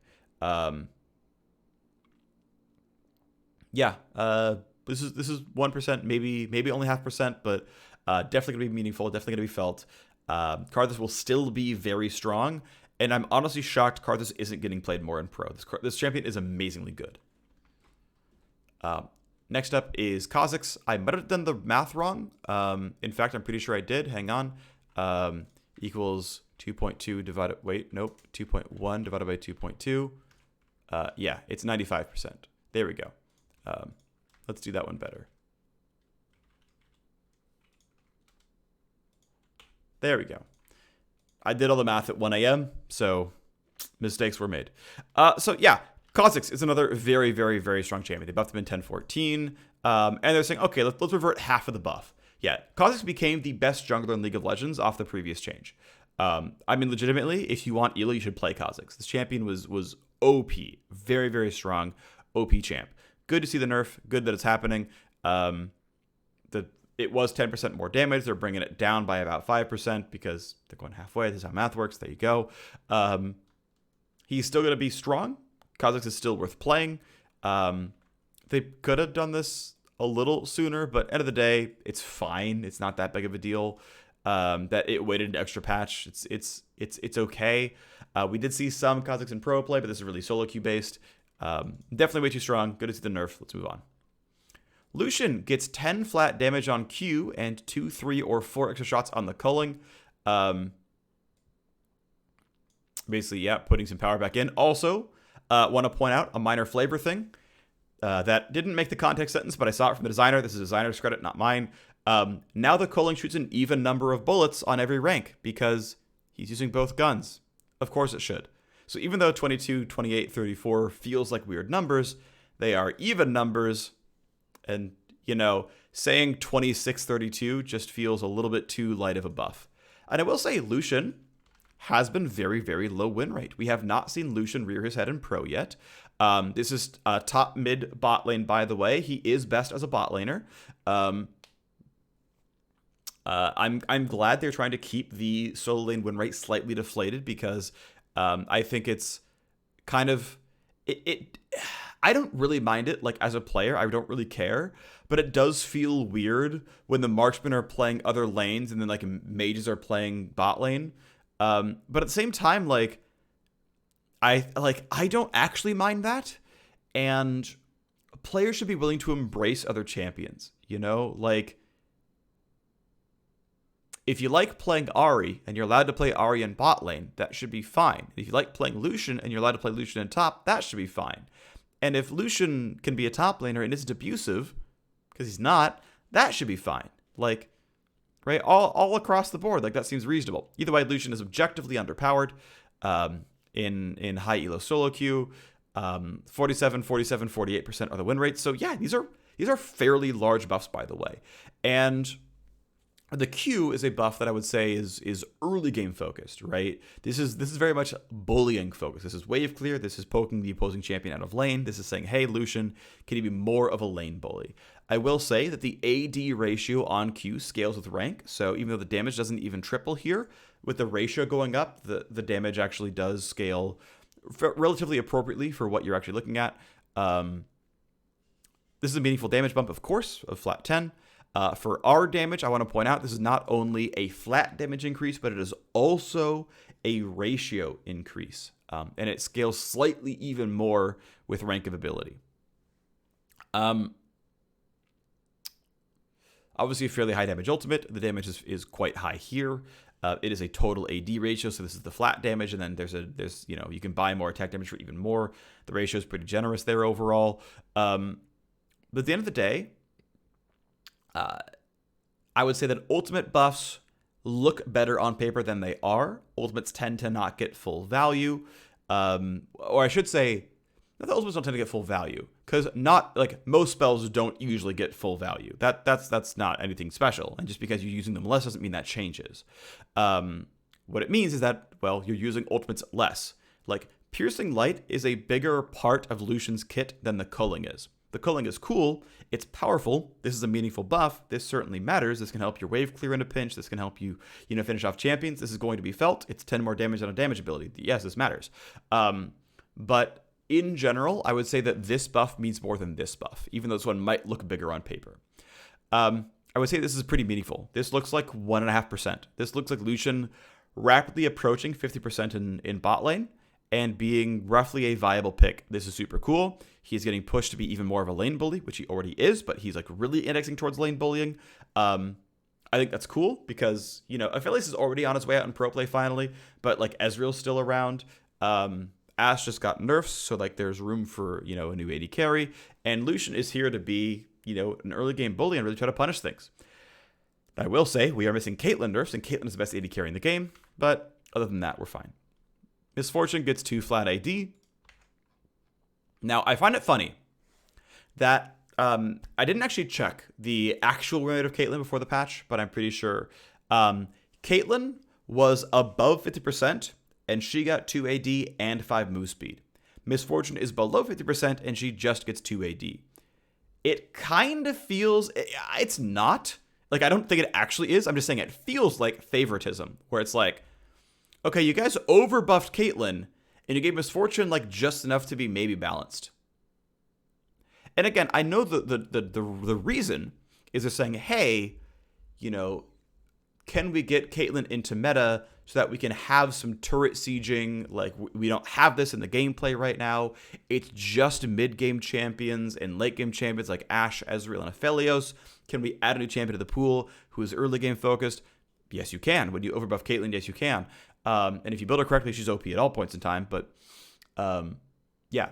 This is 1%, maybe only 0.5%, but definitely gonna be meaningful. Definitely gonna be felt. Karthus will still be very strong, and I'm honestly shocked Karthus isn't getting played more in pro. This champion is amazingly good. Next up is Kha'Zix. I might have done the math wrong. In fact, I'm pretty sure I did. Hang on. Equals 2.2 divided... Wait, nope. 2.1 divided by 2.2. Yeah, it's 95%. There we go. Let's do that one better. There we go. I did all the math at 1 a.m., so mistakes were made. So yeah, Kha'Zix is another very strong champion. They buffed him in 10-14, and they're saying, okay, let's revert half of the buff. Yeah, Kha'Zix became the best jungler in League of Legends off the previous change. I mean, legitimately, if you want Elo, you should play Kha'Zix. This champion was OP, very strong, OP champ. Good to see the nerf. Good that it's happening. It was 10% more damage. They're bringing it down by about 5% because they're going halfway. This is how math works. There you go. He's still going to be strong. Kha'Zix is still worth playing. They could have done this a little sooner, but end of the day, it's fine. It's not that big of a deal. That it waited an extra patch. It's okay. We did see some Kha'Zix in pro play, but this is really solo queue based. Definitely way too strong. Good to see the nerf. Let's move on. Lucian gets 10 flat damage on Q and 2, 3, or 4 extra shots on the culling. Basically, yeah, putting some power back in. Also, want to point out a minor flavor thing that didn't make the context sentence, but I saw it from the designer. This is designer's credit, not mine. Now the culling shoots an even number of bullets on every rank because he's using both guns. Of course it should. So even though 22, 28, 34 feels like weird numbers, they are even numbers. And, you know, saying 26, 32 just feels a little bit too light of a buff. And I will say Lucian has been very low win rate. We have not seen Lucian rear his head in pro yet. This is top mid bot lane, by the way. He is best as a bot laner. I'm glad they're trying to keep the solo lane win rate slightly deflated because I think it's kind of I don't really mind it, like, as a player. I don't really care. But it does feel weird when the marksmen are playing other lanes and then, like, mages are playing bot lane. But at the same time, like, I don't actually mind that. And players should be willing to embrace other champions, you know? Like, if you like playing Ahri and you're allowed to play Ahri in bot lane, that should be fine. If you like playing Lucian and you're allowed to play Lucian in top, that should be fine. And if Lucian can be a top laner and isn't abusive, because he's not, that should be fine. Like, right, all across the board, like, that seems reasonable. Either way, Lucian is objectively underpowered in high elo solo queue. 47, 47, 48% are the win rates. So yeah, these are fairly large buffs, by the way. And the Q is a buff that I would say is early game focused, right? This is very much bullying focused. This is wave clear. This is poking the opposing champion out of lane. This is saying, hey, Lucian, can you be more of a lane bully? I will say that the AD ratio on Q scales with rank. So even though the damage doesn't even triple here, with the ratio going up, the damage actually does scale relatively appropriately for what you're actually looking at. This is a meaningful damage bump, of course, of flat 10. For our damage, I want to point out this is not only a flat damage increase, but it is also a ratio increase. And it scales slightly even more with rank of ability. Obviously, a fairly high damage ultimate. The damage is quite high here. It is a total AD ratio, so this is the flat damage, and then there's you can buy more attack damage for even more. The ratio is pretty generous there overall. But at the end of the day, I would say that ultimate buffs look better on paper than they are. Ultimates tend to not get full value. Or I should say, the ultimates don't tend to get full value. Because most spells don't usually get full value. That's not anything special. And just because you're using them less doesn't mean that changes. What it means is that, well, you're using ultimates less. Like, Piercing Light is a bigger part of Lucian's kit than the culling is. The culling is cool, it's powerful, this is a meaningful buff, this certainly matters, this can help your wave clear in a pinch, this can help you, finish off champions, this is going to be felt, it's 10 more damage on a damage ability, yes, this matters. But in general, I would say that this buff means more than this buff, even though this one might look bigger on paper. I would say this is pretty meaningful. This looks like 1.5%. This looks like Lucian rapidly approaching 50% in bot lane, and being roughly a viable pick. This is super cool. He's getting pushed to be even more of a lane bully, which he already is, but he's really indexing towards lane bullying. I think that's cool because, Aphelios is already on his way out in pro play finally, but Ezreal's still around. Ashe just got nerfs, so there's room for, a new AD carry, and Lucian is here to be, an early game bully and really try to punish things. I will say we are missing Caitlyn nerfs, and Caitlyn is the best AD carry in the game, but other than that, we're fine. Misfortune gets 2 flat AD. Now, I find it funny that I didn't actually check the actual win rate of Caitlyn before the patch, but I'm pretty sure. Caitlyn was above 50%, and she got 2 AD and 5 move speed. Misfortune is below 50%, and she just gets 2 AD. It kind of feels... It's not. I don't think it actually is. I'm just saying it feels like favoritism, where it's okay, you guys overbuffed Caitlyn, and you gave Misfortune just enough to be maybe balanced. And again, I know the reason is they're saying, hey, can we get Caitlyn into meta so that we can have some turret sieging? We don't have this in the gameplay right now. It's just mid-game champions and late-game champions like Ashe, Ezreal, and Aphelios. Can we add a new champion to the pool who is early game focused? Yes, you can. When you overbuff Caitlyn, yes, you can. And if you build her correctly, she's OP at all points in time. But, yeah,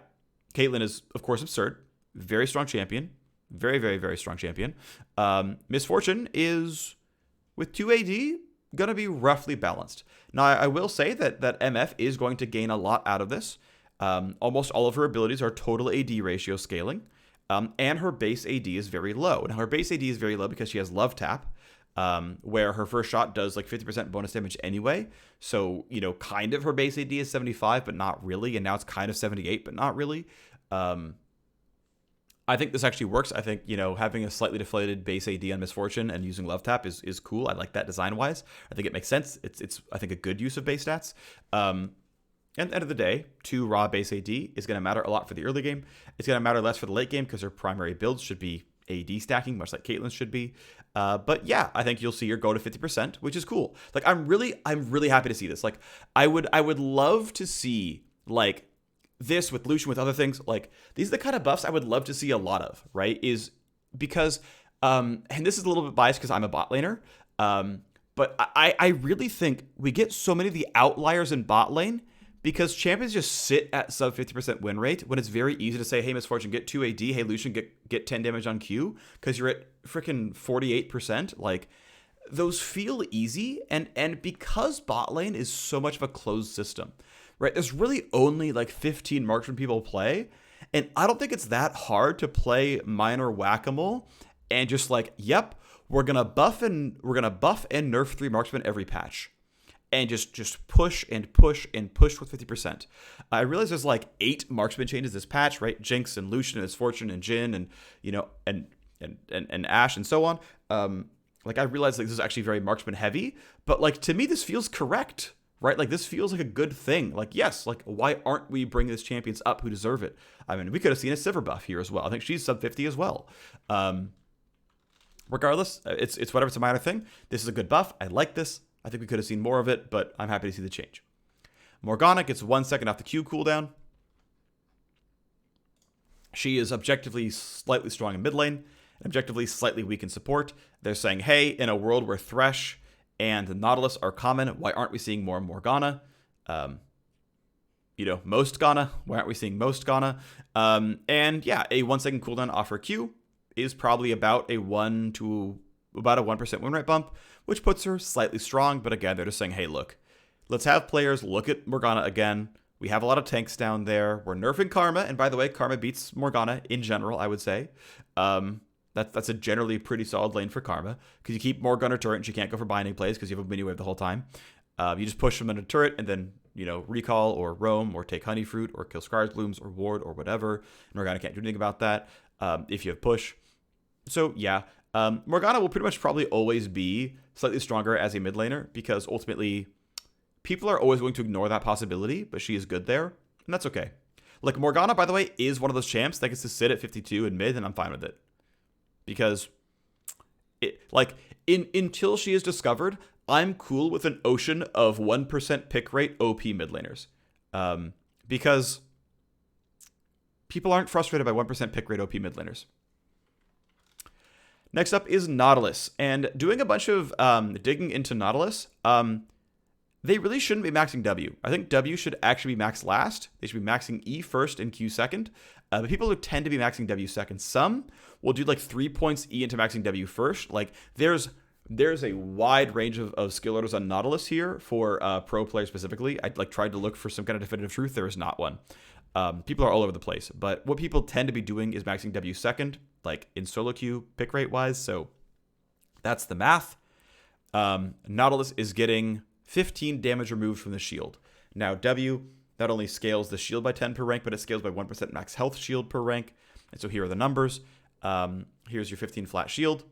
Caitlyn is, of course, absurd. Very strong champion. Very, very, very strong champion. Misfortune is, with 2 AD, going to be roughly balanced. Now, I will say that MF is going to gain a lot out of this. Almost all of her abilities are total AD ratio scaling. And her base AD is very low. Now, her base AD is very low because she has Love Tap. Where her first shot does 50% bonus damage anyway. So, kind of her base AD is 75, but not really. And now it's kind of 78, but not really. I think this actually works. I think, having a slightly deflated base AD on Misfortune and using Love Tap is cool. I like that design-wise. I think it makes sense. It's I think, a good use of base stats. And at the end of the day, 2 raw base AD is going to matter a lot for the early game. It's going to matter less for the late game because her primary builds should be AD stacking, much like Caitlyn's should be. But yeah, I think you'll see her go to 50%, which is cool. I'm really happy to see this. I would love to see this with Lucian, with other things. These are the kind of buffs I would love to see a lot of, right? Is because, and this is a little bit biased because I'm a bot laner, but I really think we get so many of the outliers in bot lane because champions just sit at sub 50% win rate when it's very easy to say, hey, Misfortune, get 2 AD. Hey, Lucian, get 10 damage on Q because you're at freaking 48%. Those feel easy. And because bot lane is so much of a closed system, right? There's really only like 15 marksman people play, and I don't think it's that hard to play minor whack-a-mole and just like, yep, we're gonna buff and nerf 3 marksmen every patch, and just push and push and push with 50%. I realize there's like 8 marksman changes this patch, right? Jinx and Lucian and his Fortune and Jhin and and Ashe and so on. Like I realize like this is actually very marksman heavy, but like to me this feels correct, right? Like this feels like a good thing. Like yes, like why aren't we bringing these champions up who deserve it? I mean, we could have seen a Sivir buff here as well. I think she's sub 50 as well. Regardless, it's whatever. It's a minor thing. This is a good buff. I like this. I think we could have seen more of it, but I'm happy to see the change. Morgana gets 1 second off the Q cooldown. She is objectively slightly strong in mid lane, and objectively slightly weak in support. They're saying, hey, in a world where Thresh and Nautilus are common, why aren't we seeing more Morgana? Most Ghana. Why aren't we seeing most Ghana? And yeah, a 1 second cooldown off her Q is probably about a 1% win rate bump, which puts her slightly strong. But again, they're just saying, hey, look, let's have players look at Morgana again. We have a lot of tanks down there. We're nerfing Karma. And by the way, Karma beats Morgana in general, I would say. That's a generally pretty solid lane for Karma, because you keep Morgana turret and she can't go for binding plays because you have a mini wave the whole time. You just push them into turret and then, recall or roam or take honey fruit or kill Scar's Blooms or ward or whatever. Morgana can't do anything about that if you have push. So yeah, Morgana will pretty much probably always be slightly stronger as a mid laner, because ultimately people are always going to ignore that possibility, but she is good there, and that's okay. Like Morgana, by the way, is one of those champs that gets to sit at 52 in mid, and I'm fine with it. Because until she is discovered, I'm cool with an ocean of 1% pick rate OP mid laners. Because people aren't frustrated by 1% pick rate OP mid laners. Next up is Nautilus. And doing a bunch of digging into Nautilus, they really shouldn't be maxing W. I think W should actually be maxed last. They should be maxing E first and Q second. But people who tend to be maxing W second, some will do like 3 points E into maxing W first. Like there's a wide range of skill orders on Nautilus here for pro players specifically. I tried to look for some kind of definitive truth. There is not one. People are all over the place. But what people tend to be doing is maxing W second, like in solo queue pick rate wise. So that's the math. Nautilus is getting 15 damage removed from the shield. Now W not only scales the shield by 10 per rank, but it scales by 1% max health shield per rank. And so here are the numbers. Here's your 15 flat shield.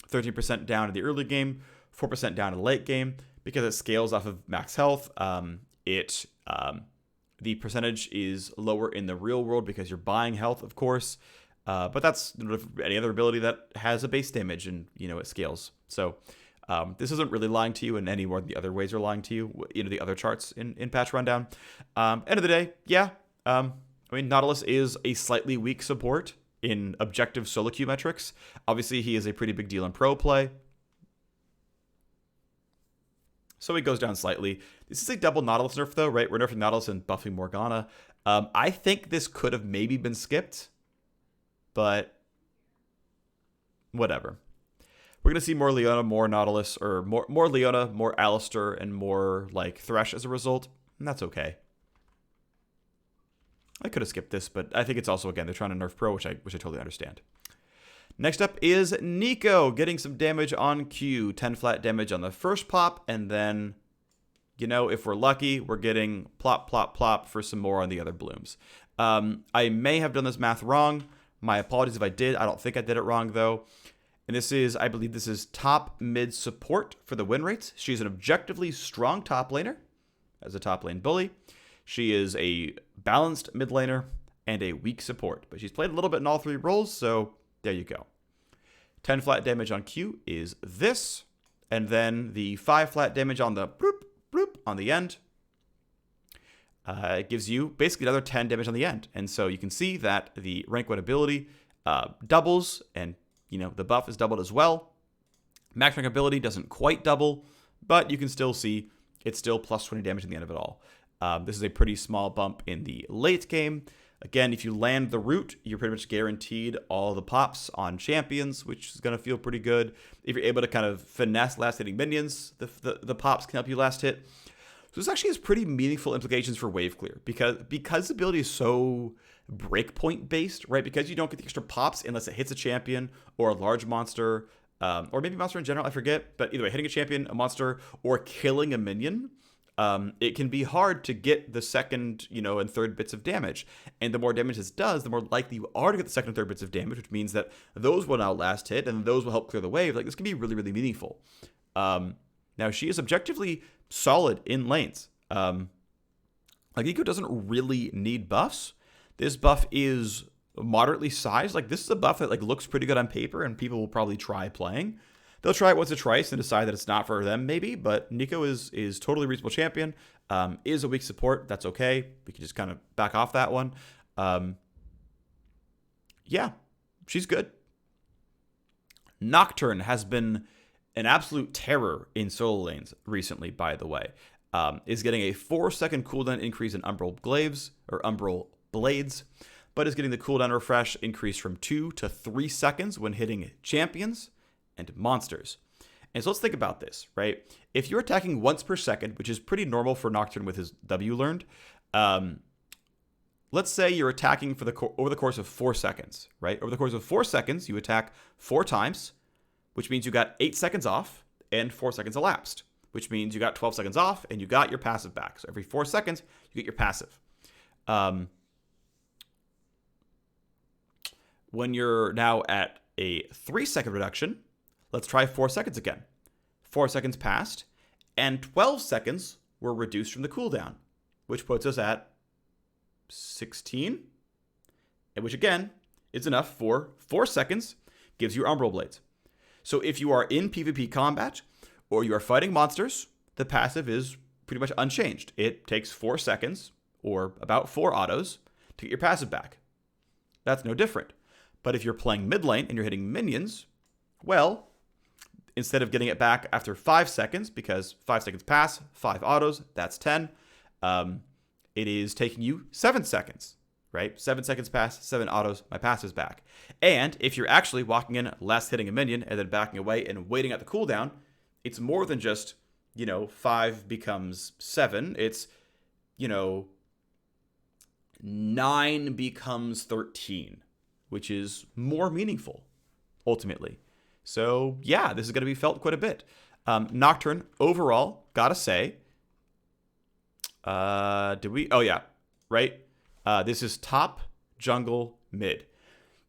13% down in the early game, 4% down in the late game. Because it scales off of max health, the percentage is lower in the real world because you're buying health, of course. But that's any other ability that has a base damage and, it scales. So this isn't really lying to you in any more than the other ways are lying to you, the other charts in patch rundown. End of the day, yeah. Nautilus is a slightly weak support in objective solo queue metrics. Obviously, he is a pretty big deal in pro play. So he goes down slightly. This is a double Nautilus nerf, though, right? We're nerfing Nautilus and buffing Morgana. I think this could have maybe been skipped, but whatever. We're going to see more Leona, more Nautilus, or more Leona, more Alistar, and more like Thresh as a result, and that's okay. I could have skipped this, but I think it's also, again, they're trying to nerf pro, which I totally understand. Next up is Neeko, getting some damage on Q. 10 flat damage on the first pop, and then, if we're lucky, we're getting plop, plop, plop for some more on the other blooms. I may have done this math wrong. My apologies if I did. I don't think I did it wrong, though. And I believe this is top mid support for the win rates. She's an objectively strong top laner as a top lane bully. She is a balanced mid laner and a weak support, but she's played a little bit in all 3 roles, so there you go. 10 flat damage on Q is this, and then the 5 flat damage on the bloop, bloop on the end. It gives you basically another 10 damage on the end, and so you can see that the rank 1 ability doubles, and the buff is doubled as well. Max rank ability doesn't quite double, but you can still see it's still plus 20 damage at the end of it all. This is a pretty small bump in the late game. Again, if you land the root, you're pretty much guaranteed all the pops on champions, which is going to feel pretty good. If you're able to kind of finesse last hitting minions, the pops can help you last hit. So this actually has pretty meaningful implications for wave clear because the ability is so breakpoint based, right? Because you don't get the extra pops unless it hits a champion or a large monster, or maybe monster in general, I forget. But either way, hitting a champion, a monster, or killing a minion, it can be hard to get the second, and third bits of damage. And the more damage this does, the more likely you are to get the second and third bits of damage, which means that those will now last hit, and those will help clear the wave. Like, this can be really, really meaningful. Now, she is objectively solid in lanes. Like, Neeko doesn't really need buffs. This buff is moderately sized. Like, this is a buff that, like, looks pretty good on paper, and people will probably try playing. They'll try it once or twice and decide that it's not for them, maybe. But Neeko is totally reasonable champion. Is a weak support. That's okay. We can just kind of back off that one. Yeah, she's good. Nocturne has been an absolute terror in solo lanes recently, by the way. Is getting a 4-second cooldown increase in Umbral Blades, but is getting the cooldown refresh increase from 2 to 3 seconds when hitting champions and monsters. And so let's think about this, right? If you're attacking once per second, which is pretty normal for Nocturne with his W learned, let's say you're attacking for over the course of 4 seconds, right? Over the course of 4 seconds, you attack 4 times, which means you got 8 seconds off and 4 seconds elapsed, which means you got 12 seconds off and you got your passive back. So every 4 seconds, you get your passive. When you're now at a 3-second reduction, let's try 4 seconds again. 4 seconds passed, and 12 seconds were reduced from the cooldown, which puts us at 16, and which again is enough for 4 seconds, gives you Umbral Blades. So if you are in PvP combat or you are fighting monsters, the passive is pretty much unchanged. It takes 4 seconds or about 4 autos to get your passive back. That's no different. But if you're playing mid lane and you're hitting minions, well, instead of getting it back after 5 seconds, because 5 seconds pass, 5 autos, that's 10, it is taking you 7 seconds, right? 7 seconds pass, 7 autos, my passive's back. And if you're actually walking in, last hitting a minion, and then backing away and waiting at the cooldown, it's more than just, 5 becomes 7. It's, 9 becomes 13, which is more meaningful, ultimately. So, yeah, this is going to be felt quite a bit. Nocturne, overall, gotta say, oh, yeah, right? This is top, jungle, mid.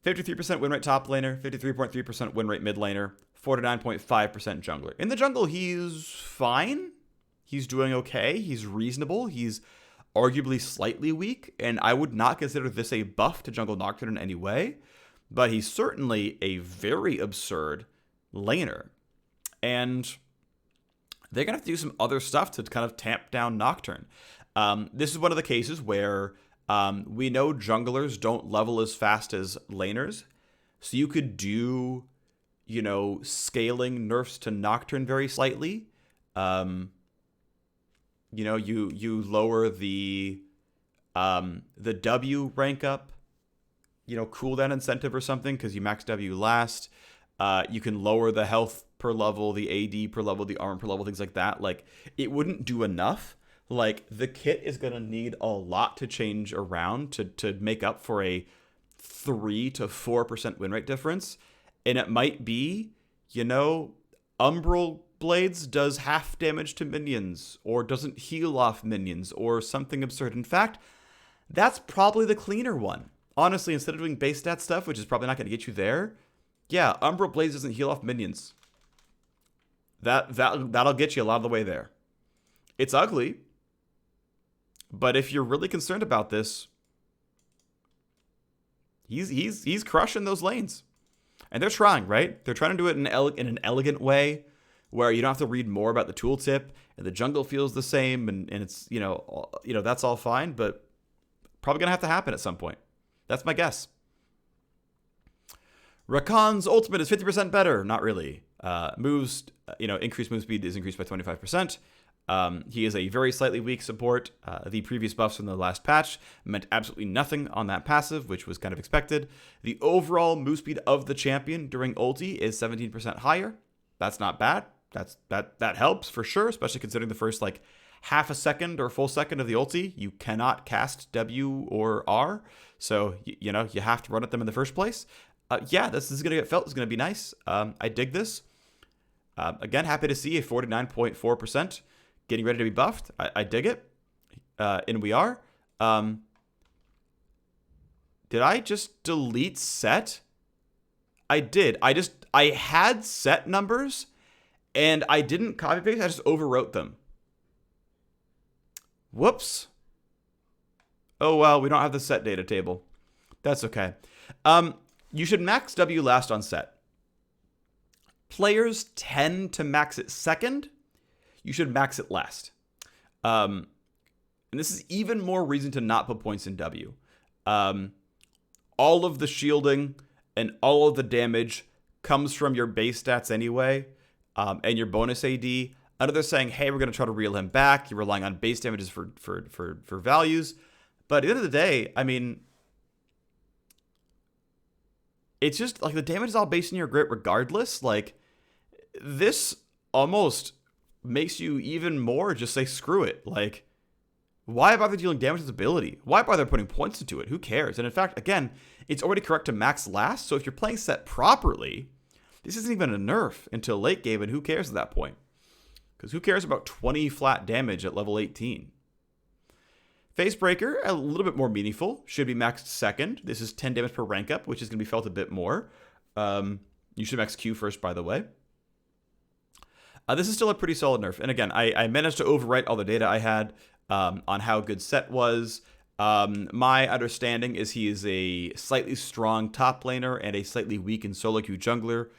53% win rate top laner, 53.3% win rate mid laner, 49.5% jungler. In the jungle, he's fine. He's doing okay. He's reasonable. He's arguably slightly weak, and I would not consider this a buff to jungle Nocturne in any way, but he's certainly a very absurd laner. And they're going to have to do some other stuff to kind of tamp down Nocturne. This is one of the cases where we know junglers don't level as fast as laners, so you could do, scaling nerfs to Nocturne very slightly. You lower the W rank up, cooldown incentive or something, because you max W last. You can lower the health per level, the AD per level, the armor per level, things like that. Like, it wouldn't do enough. Like, the kit is going to need a lot to change around to make up for a 3 to 4% win rate difference. And it might be, Umbral Blades does half damage to minions, or doesn't heal off minions, or something absurd. In fact, that's probably the cleaner one. Honestly, instead of doing base stat stuff, which is probably not going to get you there, yeah, Umbral Blades doesn't heal off minions. That'll get you a lot of the way there. It's ugly, but if you're really concerned about this, he's crushing those lanes. And they're trying, right? They're trying to do it in an elegant way, where you don't have to read more about the tooltip, and the jungle feels the same, and it's, that's all fine, but probably going to have to happen at some point. That's my guess. Rakan's ultimate is 50% better. Not really. Increased move speed is increased by 25%. He is a very slightly weak support. The previous buffs from the last patch meant absolutely nothing on that passive, which was kind of expected. The overall move speed of the champion during ulti is 17% higher. That's not bad. That helps for sure, especially considering the first half a second or full second of the ulti, you cannot cast W or R. So, you know, you have to run at them in the first place. Yeah, this is going to get felt. It's going to be nice. I dig this. Again, happy to see a 49.4% getting ready to be buffed. I dig it. And we are. Did I just delete Sett? I did. I had Sett numbers, and I didn't copy paste. I just overwrote them. Whoops. Oh, well, we don't have the Sett data table. That's okay. You should max W last on Sett. Players tend to max it second. You should max it last. And this is even more reason to not put points in W. All of the shielding and all of the damage comes from your base stats anyway, and your bonus AD. Another saying, hey, we're going to try to reel him back. You're relying on base damages for values. But at the end of the day, I mean, it's just like the damage is all based on your grit regardless. Like, this almost makes you even more just say, screw it. Like, why bother dealing damage with ability? Why bother putting points into it? Who cares? And in fact, again, it's already correct to max last. So if you're playing Sett properly, this isn't even a nerf until late game. And who cares at that point? Because who cares about 20 flat damage at level 18? Facebreaker, a little bit more meaningful. Should be maxed second. This is 10 damage per rank up, which is going to be felt a bit more. You should max Q first, by the way. This is still a pretty solid nerf. And again, I managed to overwrite all the data I had on how good Sett was. My understanding is he is a slightly strong top laner and a slightly weak and solo queue jungler.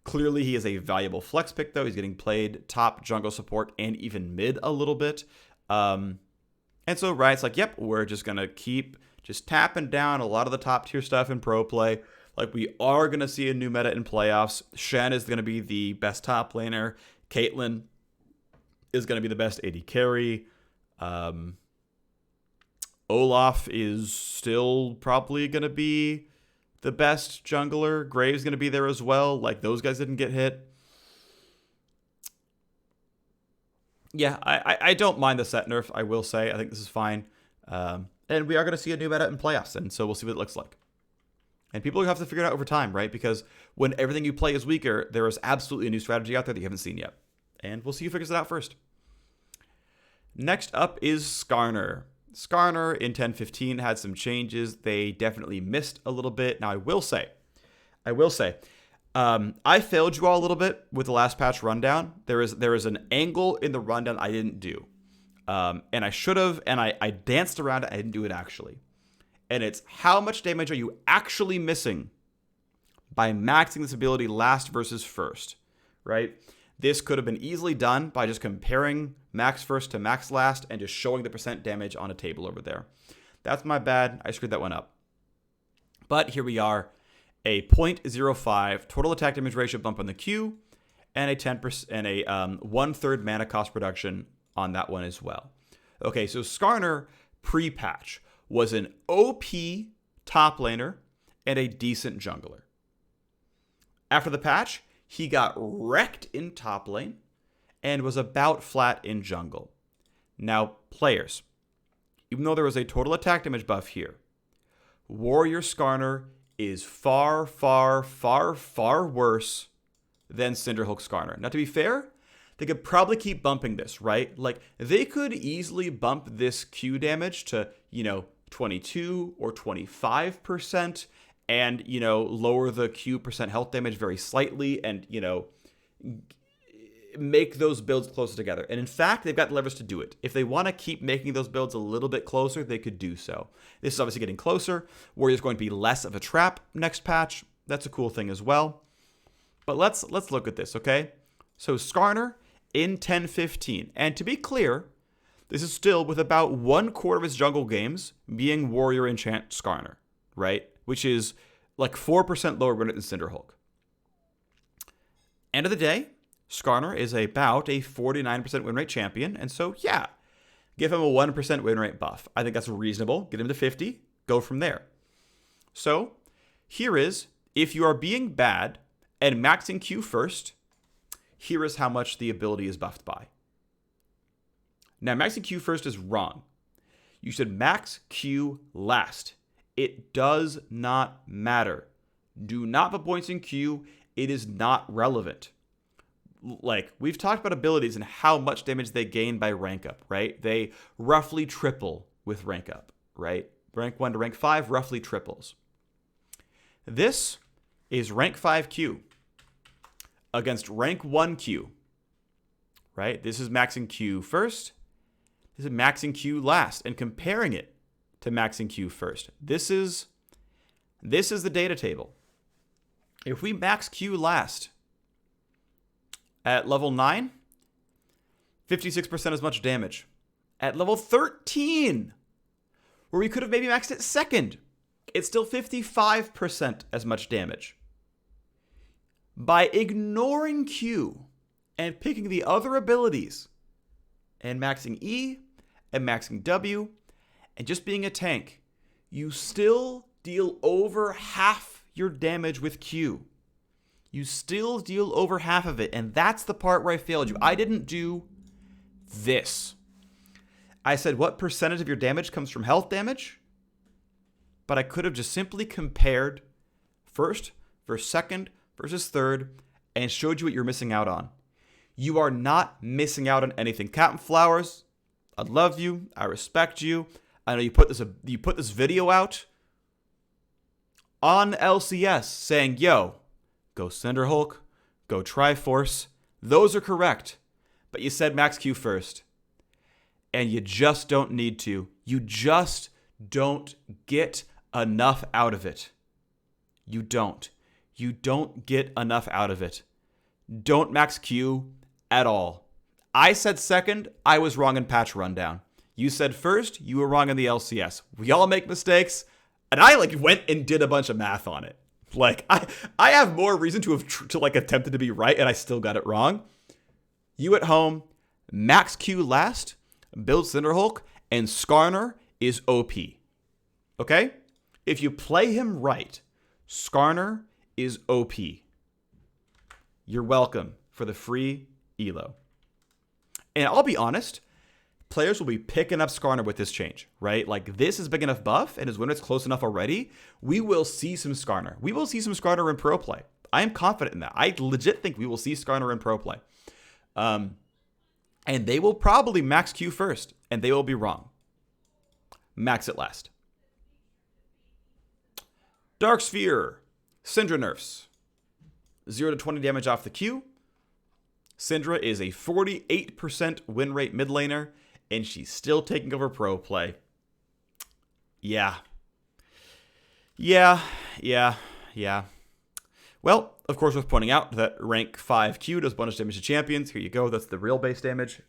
Clearly, he is a valuable flex pick, though. He's getting played top jungle support and even mid a little bit. And so Riot's like, yep, we're just going to keep just tapping down a lot of the top tier stuff in pro play. Like, we are going to see a new meta in playoffs. Shen is going to be the best top laner. Caitlyn is going to be the best AD carry. Olaf is still probably going to be the best jungler. Graves going to be there as well. Like, those guys didn't get hit. Yeah, I don't mind the Sett nerf, I will say. I think this is fine. And we are going to see a new meta in playoffs, and so we'll see what it looks like. And people have to figure it out over time, right? Because when everything you play is weaker, there is absolutely a new strategy out there that you haven't seen yet. And we'll see who figures it out first. Next up is Skarner. Skarner in 10.15 had some changes. They definitely missed a little bit. Now, I will say, I failed you all a little bit with the last patch rundown. There is an angle in the rundown I didn't do. And I should have, and I danced around it. I didn't do it actually. And it's how much damage are you actually missing by maxing this ability last versus first, right? This could have been easily done by just comparing max first to max last and just showing the percent damage on a table over there. That's my bad. I screwed that one up. But here we are. A 0.05 total attack damage ratio bump on the Q, and a 10% and a 1/3 mana cost reduction on that one as well. Okay, so Skarner pre-patch was an OP top laner and a decent jungler. After the patch, he got wrecked in top lane and was about flat in jungle. Now, players, even though there was a total attack damage buff here, Warrior Skarner is far, far, far, far worse than Cinderhulk Skarner. Now, to be fair, they could probably keep bumping this, right? Like, they could easily bump this Q damage to, 22 or 25% and, lower the Q percent health damage very slightly and, make those builds closer together. And in fact, they've got levers to do it. If they want to keep making those builds a little bit closer, they could do so. This is obviously getting closer. Warrior's going to be less of a trap next patch. That's a cool thing as well. But let's look at this, okay? So Skarner in 10.15. And to be clear, this is still with about 1/4 of his jungle games being Warrior Enchant Skarner, right? Which is like 4% lower win rate than Cinderhulk. End of the day, Skarner is about a 49% win rate champion, and so, yeah, give him a 1% win rate buff. I think that's reasonable. Get him to 50, go from there. So, here is, if you are being bad and maxing Q first, here is how much the ability is buffed by. Now, maxing Q first is wrong. You should max Q last. It does not matter. Do not put points in Q. It is not relevant. Like, we've talked about abilities and how much damage they gain by rank up, right? They roughly triple with rank up, right? Rank 1 to rank 5 roughly triples. This is rank 5 Q against rank 1 Q, right? This is maxing Q first. This is maxing Q last and comparing it to maxing Q first. This is the data table. If we max Q last at level 9, 56% as much damage. At level 13, where we could have maybe maxed it second, it's still 55% as much damage. By ignoring Q and picking the other abilities and maxing E and maxing W and just being a tank, you still deal over half your damage with Q. You still deal over half of it, and that's the part where I failed you. I didn't do this. I said what percentage of your damage comes from health damage, but I could have just simply compared first versus second versus third and showed you what you're missing out on. You are not missing out on anything. Captain Flowers, I love you. I respect you. I know you put this video out on LCS saying, yo, go Cinderhulk, go Triforce. Those are correct. But you said max Q first. And you just don't need to. You just don't get enough out of it. You don't. You don't get enough out of it. Don't max Q at all. I said second. I was wrong in patch rundown. You said first. You were wrong in the LCS. We all make mistakes. And I went and did a bunch of math on it. I have more reason to have attempted to be right, and I still got it wrong. You at home, max Q last, build Cinderhulk, and Skarner is OP. Okay? If you play him right, Skarner is OP. You're welcome for the free elo. And I'll be honest, players will be picking up Skarner with this change, right? This is big enough buff, and his win rate's close enough already. We will see some Skarner. We will see some Skarner in pro play. I am confident in that. I legit think we will see Skarner in pro play. And they will probably max Q first, and they will be wrong. Max it last. Dark Sphere. Syndra nerfs. 0 to 20 damage off the Q. Syndra is a 48% win rate mid laner, and she's still taking over pro play. Yeah. Well, of course, worth pointing out that rank 5 Q does bonus damage to champions. Here you go. That's the real base damage.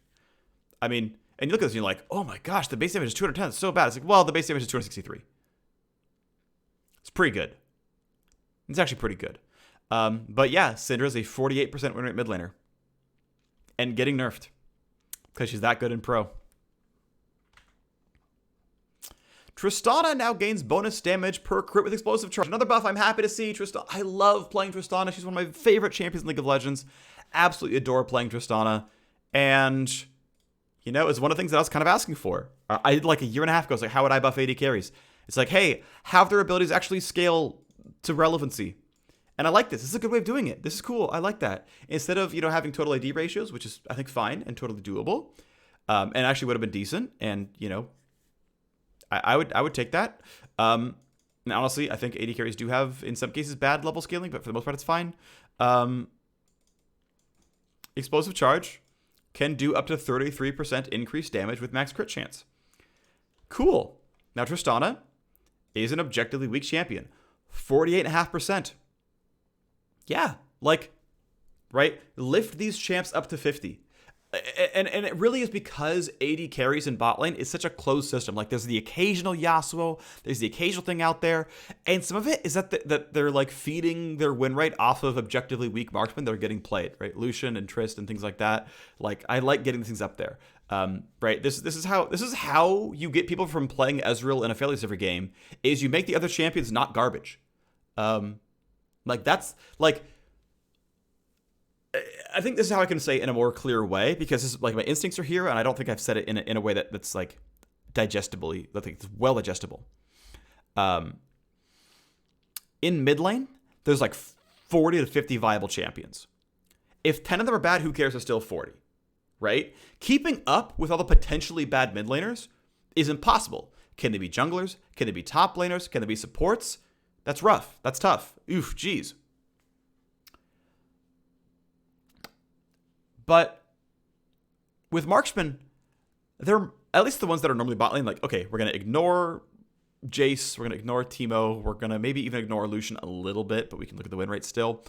I mean, and you look at this and you're like, oh my gosh, the base damage is 210. It's so bad. It's like, well, the base damage is 263. It's pretty good. It's actually pretty good. But yeah, Syndra is a 48% win rate mid laner. And getting nerfed. Because she's that good in pro. Tristana now gains bonus damage per crit with explosive charge. Another buff I'm happy to see. Tristana. I love playing Tristana. She's one of my favorite champions in League of Legends. Absolutely adore playing Tristana. And, you know, it's one of the things that I was kind of asking for. I did a year and a half ago. I was like, how would I buff AD carries? It's like, hey, have their abilities actually scale to relevancy. And I like this. This is a good way of doing it. This is cool. I like that. Instead of, having total AD ratios, which is, I think, fine and totally doable, and actually would have been decent. And, I would take that. And honestly, I think AD carries do have, in some cases, bad level scaling, but for the most part, it's fine. Explosive charge can do up to 33% increased damage with max crit chance. Cool. Now, Tristana is an objectively weak champion. 48.5%. Yeah, right? Lift these champs up to 50. And it really is because AD carries in bot lane is such a closed system. There's the occasional Yasuo, there's the occasional thing out there, and some of it is that they're feeding their win rate off of objectively weak marksmen that are getting played, right? Lucian and Trist and things like that. I like getting things up there, right? This is how you get people from playing Ezreal in a fairly every game is you make the other champions not garbage. I think this is how I can say it in a more clear way, because this is, like, my instincts are here, and I don't think I've said it in a way that's like digestibly, I think it's well digestible. In mid lane, there's like 40 to 50 viable champions. If 10 of them are bad, who cares? There's still 40, right? Keeping up with all the potentially bad mid laners is impossible. Can they be junglers? Can they be top laners? Can they be supports? That's rough. That's tough. Oof, geez. But with marksmen, they're at least the ones that are normally bot lane, like, okay, we're going to ignore Jace, we're going to ignore Teemo, we're going to maybe even ignore Lucian a little bit, but we can look at the win rate still.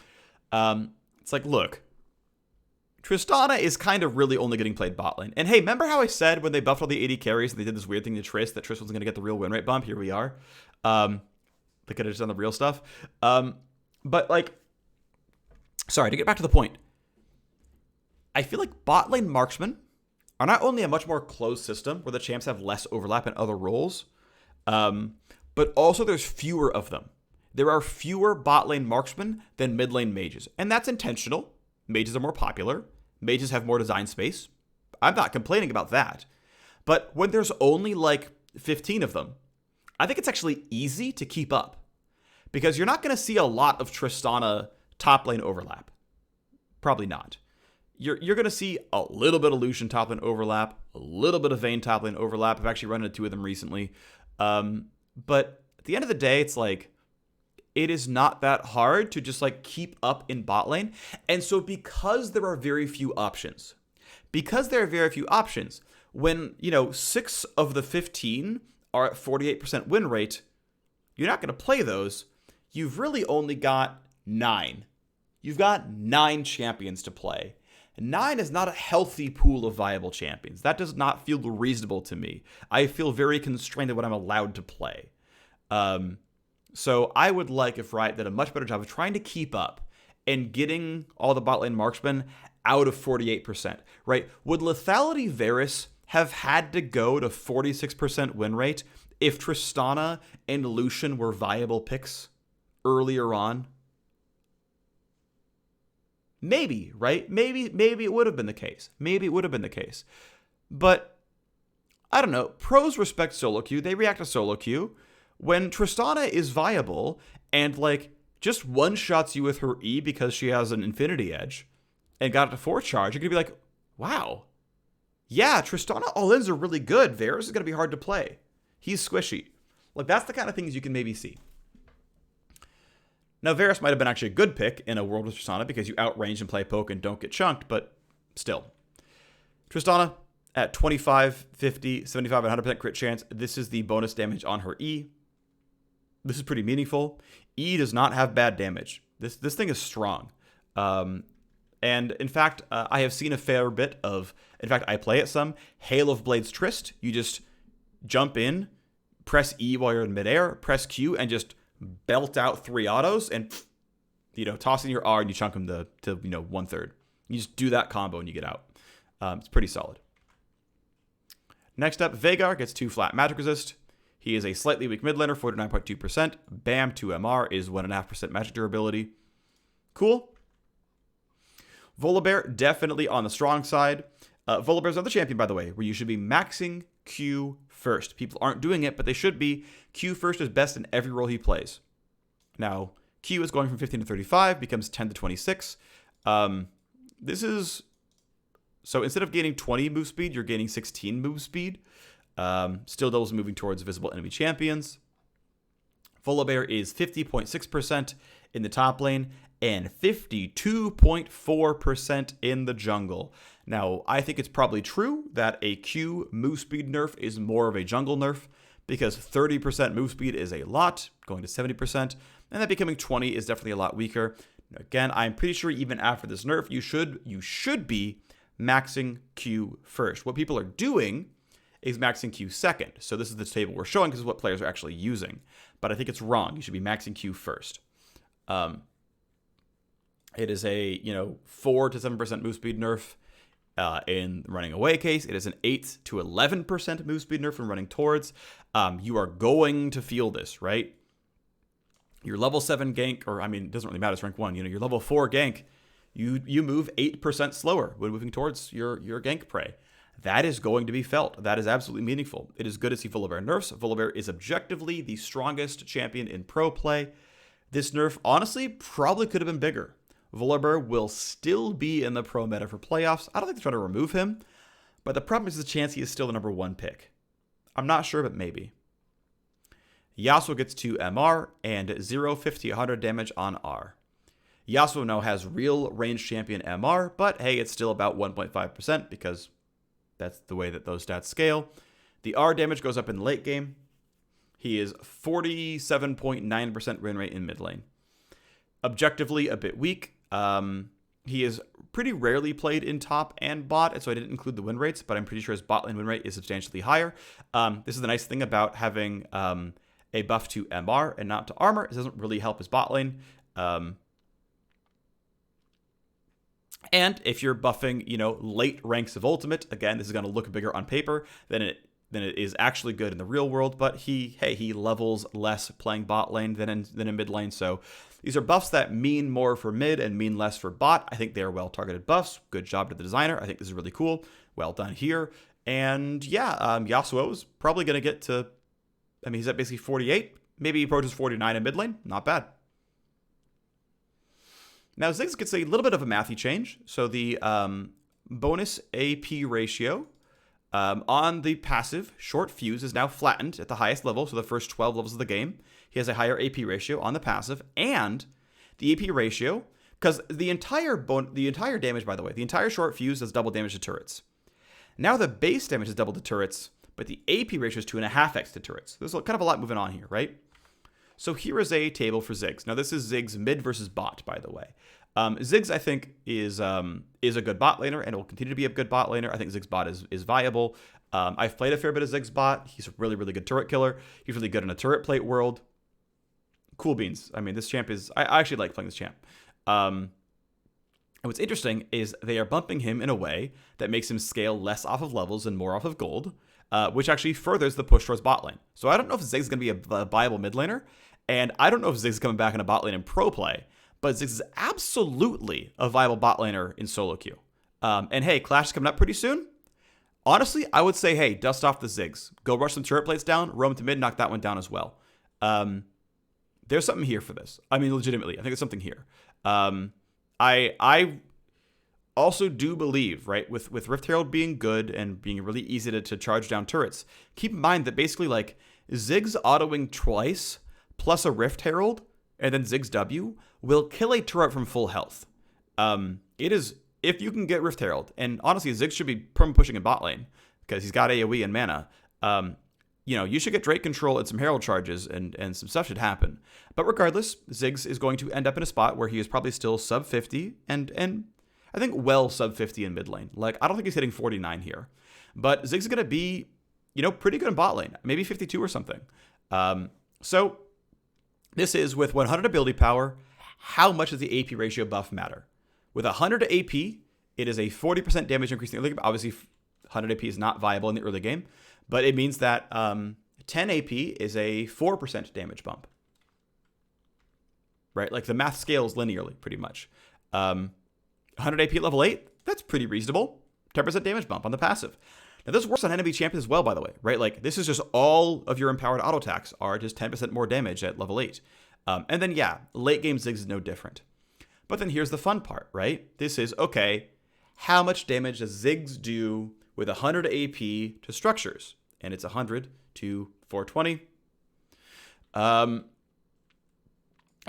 It's like, look, Tristana is kind of really only getting played bot lane. And hey, remember how I said when they buffed all the AD carries and they did this weird thing to Trist, that Trist wasn't going to get the real win rate bump? Here we are. They could have just done the real stuff. But, like, sorry, to get back to the point, I feel like bot lane marksmen are not only a much more closed system where the champs have less overlap in other roles, but also there's fewer of them. There are fewer bot lane marksmen than mid lane mages, and that's intentional. Mages are more popular. Mages have more design space. I'm not complaining about that. But when there's only like 15 of them, I think it's actually easy to keep up, because you're not going to see a lot of Tristana top lane overlap. Probably not. You're going to see a little bit of Lucian top lane overlap, a little bit of Vayne top lane overlap. I've actually run into 2 of them recently. But at the end of the day, it's like, it is not that hard to just like keep up in bot lane. And so because there are very few options, when, 6 of the 15 are at 48% win rate, you're not going to play those. You've really only got 9. You've got 9 champions to play. 9 is not a healthy pool of viable champions. That does not feel reasonable to me. I feel very constrained in what I'm allowed to play. So I would like if Riot did a much better job of trying to keep up and getting all the bot lane marksmen out of 48%, right? Would Lethality Varus have had to go to 46% win rate if Tristana and Lucian were viable picks earlier on? Maybe, right? Maybe it would have been the case. But I don't know. Pros respect solo queue. They react to solo queue. When Tristana is viable and like just one-shots you with her E because she has an Infinity Edge and got it to 4 charge, you're going to be like, wow. Yeah, Tristana all-ins are really good. Varus is going to be hard to play. He's squishy. Like, that's the kind of things you can maybe see. Now, Varus might have been actually a good pick in a world with Tristana because you outrange and play poke and don't get chunked, but still. Tristana at 25, 50, 75, and 100% crit chance. This is the bonus damage on her E. This is pretty meaningful. E does not have bad damage. This thing is strong. And in fact, I have seen a fair bit of, in fact, I play it some, Hail of Blades Trist. You just jump in, press E while you're in midair, press Q, and just belt out 3 autos and, toss in your R and you chunk them to 1/3. You just do that combo and you get out. It's pretty solid. Next up, Veigar gets 2 flat magic resist. He is a slightly weak mid laner, 49.2%. Bam, 2 MR is 1.5% magic durability. Cool. Volibear, definitely on the strong side. Volibear is another champion, by the way, where you should be maxing Q first. People aren't doing it, but they should be. Q first is best in every role he plays. Now, Q is going from 15 to 35, becomes 10 to 26. This is... So instead of gaining 20 move speed, you're gaining 16 move speed. Still doubles moving towards visible enemy champions. Volibear is 50.6% in the top lane and 52.4% in the jungle. Now, I think it's probably true that a Q move speed nerf is more of a jungle nerf because 30% move speed is a lot, going to 70%, and that becoming 20 is definitely a lot weaker. Again, I'm pretty sure even after this nerf, you should be maxing Q first. What people are doing is maxing Q second. So this is the table we're showing because this is what players are actually using. But I think it's wrong. You should be maxing Q first. It is a 4 to 7% move speed nerf in running away case. It is an 8 to 11% move speed nerf in running towards. You are going to feel this, right? Your level 7 gank, or it doesn't really matter, it's rank 1. Your level 4 gank, you move 8% slower when moving towards your gank prey. That is going to be felt. That is absolutely meaningful. It is good to see Volibear nerfs. Volibear is objectively the strongest champion in pro play. This nerf, honestly, probably could have been bigger. Volibear will still be in the pro meta for playoffs. I don't think they're trying to remove him, but the problem is the chance he is still the number 1 pick. I'm not sure, but maybe. Yasuo gets 2 MR and 0, 50, 100 damage on R. Yasuo now has real ranged champion MR, but hey, it's still about 1.5% because that's the way that those stats scale. The R damage goes up in the late game. He is 47.9% win rate in mid lane. Objectively, a bit weak. He is pretty rarely played in top and bot, and so I didn't include the win rates, but I'm pretty sure his bot lane win rate is substantially higher. This is the nice thing about having a buff to MR and not to armor. It doesn't really help his bot lane. And if you're buffing, late ranks of ultimate, again, this is going to look bigger on paper than it is actually good in the real world. But he levels less playing bot lane than in mid lane. So these are buffs that mean more for mid and mean less for bot. I think they are well targeted buffs. Good job to the designer. I think this is really cool. Well done here. And yeah, Yasuo is probably going to get to, he's at basically 48. Maybe he approaches 49 in mid lane. Not bad. Now, Ziggs gets a little bit of a mathy change. So the bonus AP ratio on the passive short fuse is now flattened at the highest level. So the first 12 levels of the game, he has a higher AP ratio on the passive. And the AP ratio, because the entire damage, by the way, the entire short fuse does double damage to turrets. Now the base damage is double to turrets, but the AP ratio is 2.5x to turrets. There's kind of a lot moving on here, right? So here is a table for Ziggs. Now this is Ziggs mid versus bot, by the way. Ziggs, I think, is a good bot laner and will continue to be a good bot laner. I think Ziggs bot is viable. I've played a fair bit of Ziggs bot. He's a really, really good turret killer. He's really good in a turret plate world. Cool beans. This champ is... I actually like playing this champ. And what's interesting is they are bumping him in a way that makes him scale less off of levels and more off of gold, which actually furthers the push towards bot lane. So I don't know if Ziggs is going to be a viable mid laner, and I don't know if Ziggs is coming back in a bot lane in pro play, but Ziggs is absolutely a viable bot laner in solo queue. And hey, Clash is coming up pretty soon. Honestly, I would say, hey, dust off the Ziggs. Go rush some turret plates down, roam to mid, knock that one down as well. There's something here for this. Legitimately, I think there's something here. I also do believe, right, with Rift Herald being good and being really easy to charge down turrets, keep in mind that basically, like, Ziggs autoing twice plus a Rift Herald and then Ziggs W will kill a turret from full health. It is, if you can get Rift Herald, and honestly, Ziggs should be perm pushing in bot lane because he's got AoE and mana. You should get Drake control and some Herald charges, and some stuff should happen. But regardless, Ziggs is going to end up in a spot where he is probably still sub 50 and I think well sub 50 in mid lane. Like, I don't think he's hitting 49 here. But Ziggs is going to be, pretty good in bot lane. Maybe 52 or something. So this is with 100 ability power. How much does the AP ratio buff matter? With 100 AP, it is a 40% damage increase in the early game. Obviously, 100 AP is not viable in the early game. But it means that 10 AP is a 4% damage bump. Right? Like, the math scales linearly, pretty much. 100 AP at level 8, that's pretty reasonable. 10% damage bump on the passive. Now, this works on enemy champions as well, by the way, right? Like, this is just all of your empowered auto attacks are just 10% more damage at level 8. And then, yeah, late game Ziggs is no different. But then here's the fun part, right? This is, okay, how much damage does Ziggs do with 100 AP to structures? And it's 100 to 420. And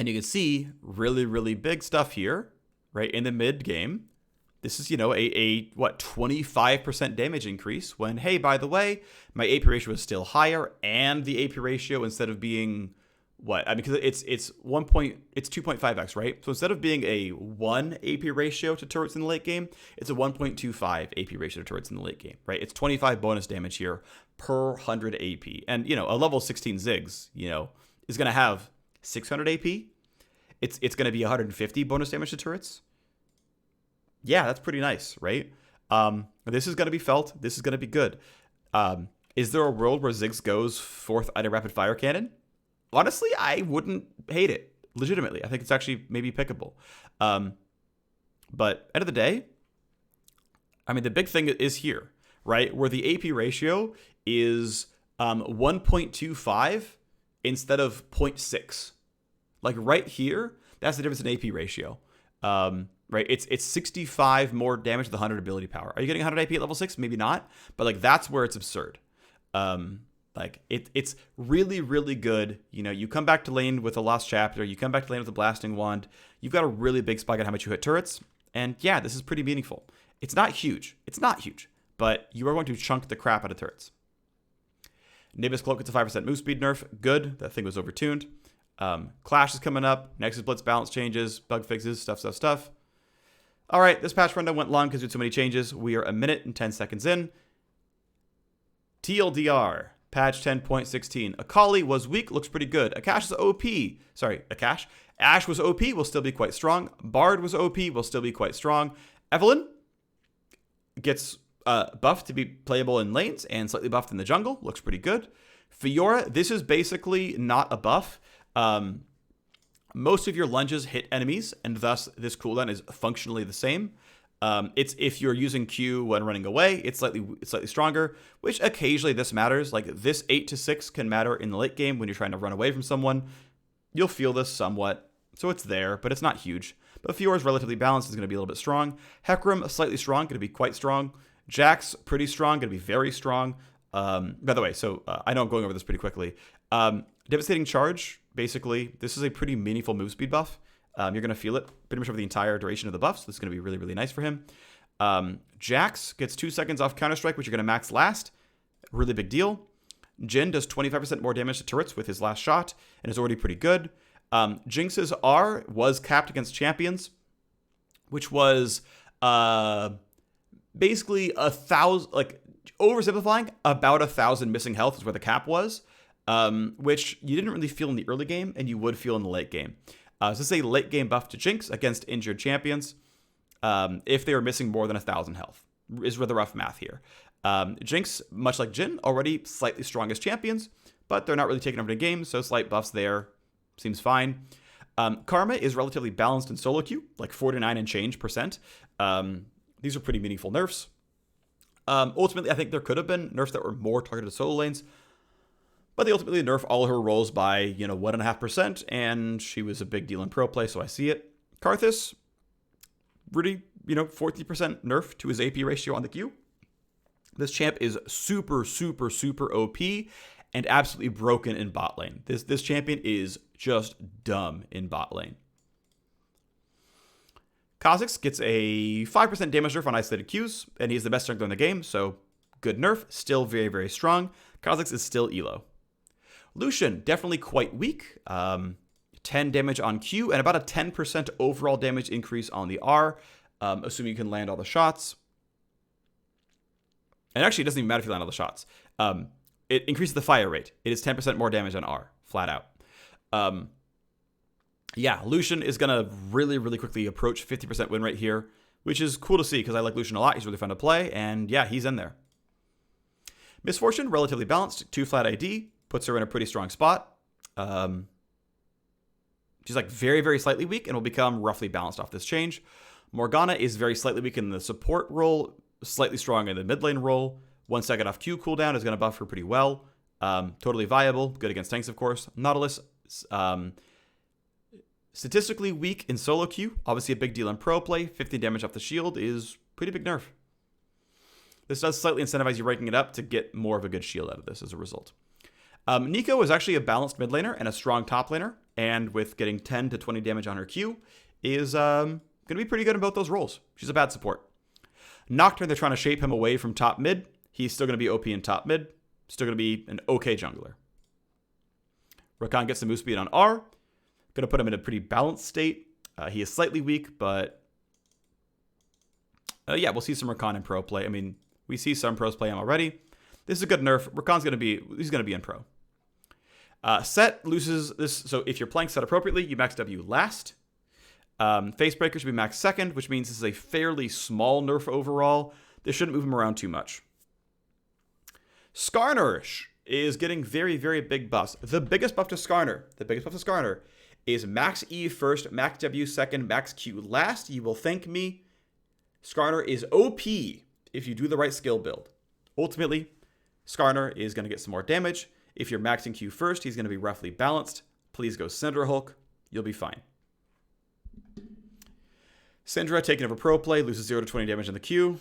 you can see really, really big stuff here, right? In the mid game, this is, a 25% damage increase when, hey, by the way, my AP ratio is still higher, and the AP ratio, instead of being because it's 2.5x, right? So instead of being a 1 AP ratio to turrets in the late game, it's a 1.25 AP ratio to turrets in the late game, right? It's 25 bonus damage here per 100 AP. And, a level 16 Ziggs, is going to have 600 AP. It's going to be 150 bonus damage to turrets. Yeah, that's pretty nice, right? This is going to be felt. This is going to be good. Is there a world where Ziggs goes 4th item rapid fire cannon? Honestly, I wouldn't hate it. Legitimately, I think it's actually maybe pickable. But end of the day, I mean, the big thing is here, right? Where the AP ratio is 1.25 instead of 0.6. Like right here, that's the difference in AP ratio. Right? It's 65 more damage to the 100 ability power. Are you getting 100 AP at level 6? Maybe not. But like that's where it's absurd. Like it's really, really good. You know, you come back to lane with a Lost Chapter, you come back to lane with a Blasting Wand, you've got a really big spike on how much you hit turrets, and yeah, this is pretty meaningful. It's not huge, but you are going to chunk the crap out of turrets. Nimbus Cloak gets a 5% move speed nerf, good, that thing was overtuned. Clash is coming up, Nexus Blitz balance changes, bug fixes, stuff. Alright, this patch rundown went long because we had so many changes. We are 1 minute and 10 seconds in. TLDR. Patch 10.16. Akali was weak, looks pretty good. Ashe was OP, will still be quite strong. Bard was OP, will still be quite strong. Evelynn gets buffed to be playable in lanes and slightly buffed in the jungle. Looks pretty good. Fiora, this is basically not a buff. Most of your lunges hit enemies, and thus this cooldown is functionally the same. It's if you're using Q when running away, it's slightly stronger, which occasionally this matters. Like this 8 to 6 can matter in the late game when you're trying to run away from someone. You'll feel this somewhat, so it's there, but it's not huge. But Fiora is relatively balanced, is going to be a little bit strong. Hecarim, slightly strong, going to be quite strong. Jax, pretty strong, going to be very strong. By the way, so I know I'm going over this pretty quickly. Devastating Charge, basically, this is a pretty meaningful move speed buff. You're going to feel it pretty much over the entire duration of the buff, so this is going to be really, really nice for him. Jax gets 2 seconds off Counter-Strike, which you're going to max last. Really big deal. Jhin does 25% more damage to turrets with his last shot, and is already pretty good. Jinx's R was capped against champions, which was basically 1,000, like oversimplifying, about 1,000 missing health is where the cap was, which you didn't really feel in the early game, and you would feel in the late game. So this is a late game buff to Jinx against injured champions if they were missing more than 1,000 health, is the rough math here. Jinx, much like Jhin, already slightly strongest champions, but they're not really taking over the game, so slight buffs there seems fine. Karma is relatively balanced in solo queue, like 49 and change %. These are pretty meaningful nerfs. Ultimately, I think there could have been nerfs that were more targeted to solo lanes, but they ultimately nerf all her roles by, 1.5%, and she was a big deal in pro play, so I see it. Karthus, really, 40% nerf to his AP ratio on the queue. This champ is super, super, super OP and absolutely broken in bot lane. This champion is just dumb in bot lane. Kha'Zix gets a 5% damage nerf on isolated Qs, and he's the best jungler in the game, so good nerf. Still very, very strong. Kha'Zix is still elo. Lucian, definitely quite weak. 10 damage on Q, and about a 10% overall damage increase on the R, assuming you can land all the shots. And actually, it doesn't even matter if you land all the shots. It increases the fire rate. It is 10% more damage on R, flat out. Yeah, Lucian is going to really, really quickly approach 50% win rate here, which is cool to see because I like Lucian a lot. He's really fun to play, and yeah, he's in there. Misfortune, relatively balanced, 2 flat ID, puts her in a pretty strong spot. She's like very, very slightly weak and will become roughly balanced off this change. Morgana is very slightly weak in the support role, slightly strong in the mid lane role. 1 second off Q cooldown is going to buff her pretty well. Totally viable, good against tanks, of course. Nautilus, statistically weak in solo queue, obviously a big deal in pro play. 50 damage off the shield is pretty big nerf. This does slightly incentivize you ranking it up to get more of a good shield out of this as a result. Neeko is actually a balanced mid laner and a strong top laner, and with getting 10 to 20 damage on her Q, is going to be pretty good in both those roles. She's a bad support. Nocturne, they're trying to shape him away from top mid. He's still going to be OP in top mid. Still going to be an okay jungler. Rakan gets the move speed on R. Going to put him in a pretty balanced state. He is slightly weak, but yeah, we'll see some Rakan in pro play. I mean, we see some pros play him already. This is a good nerf. Rakan's going to be in pro. Sett loses this, so if you're playing Sett appropriately, you max W last. Facebreaker should be max second, which means this is a fairly small nerf overall. This shouldn't move him around too much. Skarner is getting very, very big buffs. The biggest buff to Skarner is max E first, max W second, max Q last. You will thank me. Skarner is OP if you do the right skill build. Ultimately, Skarner is going to get some more damage. If you're maxing Q first, he's going to be roughly balanced. Please go Syndra Hulk. You'll be fine. Syndra taking over pro play, loses 0 to 20 damage in the Q.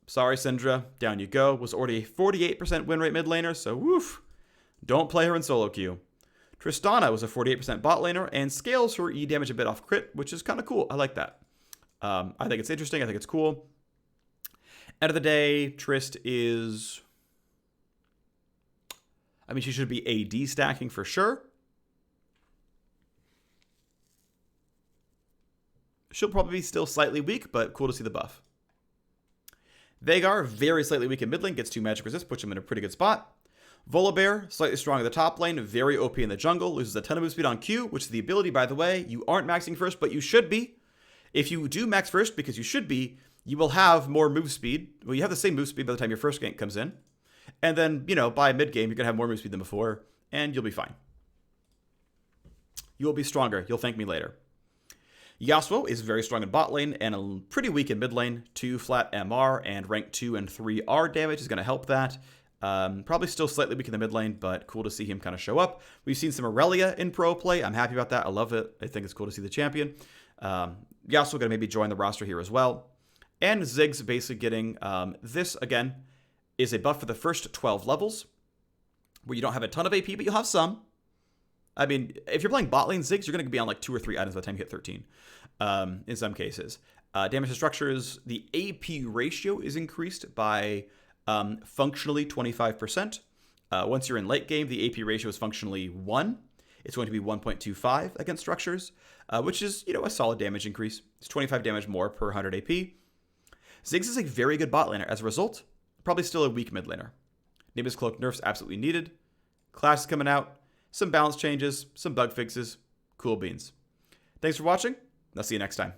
Sorry, Syndra. Down you go. Was already a 48% win rate mid laner, so woof. Don't play her in solo queue. Tristana was a 48% bot laner and scales her E damage a bit off crit, which is kind of cool. I like that. I think it's interesting. I think it's cool. End of the day, Trist is... I mean, she should be AD stacking for sure. She'll probably be still slightly weak, but cool to see the buff. Veigar, very slightly weak in mid lane, gets 2 magic resist, puts him in a pretty good spot. Volibear, slightly strong in the top lane, very OP in the jungle, loses a ton of move speed on Q, which is the ability, by the way, you aren't maxing first, but you should be. If you do max first, because you should be, you will have more move speed. Well, you have the same move speed by the time your first gank comes in. And then, you know, by mid-game, you're going to have more move speed than before, and you'll be fine. You will be stronger. You'll thank me later. Yasuo is very strong in bot lane and pretty weak in mid lane. 2 flat MR and rank 2 and 3 R damage is going to help that. Probably still slightly weak in the mid lane, but cool to see him kind of show up. We've seen some Aurelia in pro play. I'm happy about that. I love it. I think it's cool to see the champion. Yasuo going to maybe join the roster here as well. And Ziggs basically getting this, again, is a buff for the first 12 levels, where you don't have a ton of AP, but you'll have some. I mean, if you're playing bot lane Ziggs, you're going to be on like 2 or 3 items by the time you hit 13, in some cases. Damage to structures, the AP ratio is increased by functionally 25%. Once you're in late game, the AP ratio is functionally 1. It's going to be 1.25 against structures, which is, you know, a solid damage increase. It's 25 damage more per 100 AP. Ziggs is a very good bot laner. As a result, probably still a weak mid laner. Nimbus Cloak nerfs absolutely needed. Clash is coming out. Some balance changes, some bug fixes. Cool beans. Thanks for watching. I'll see you next time.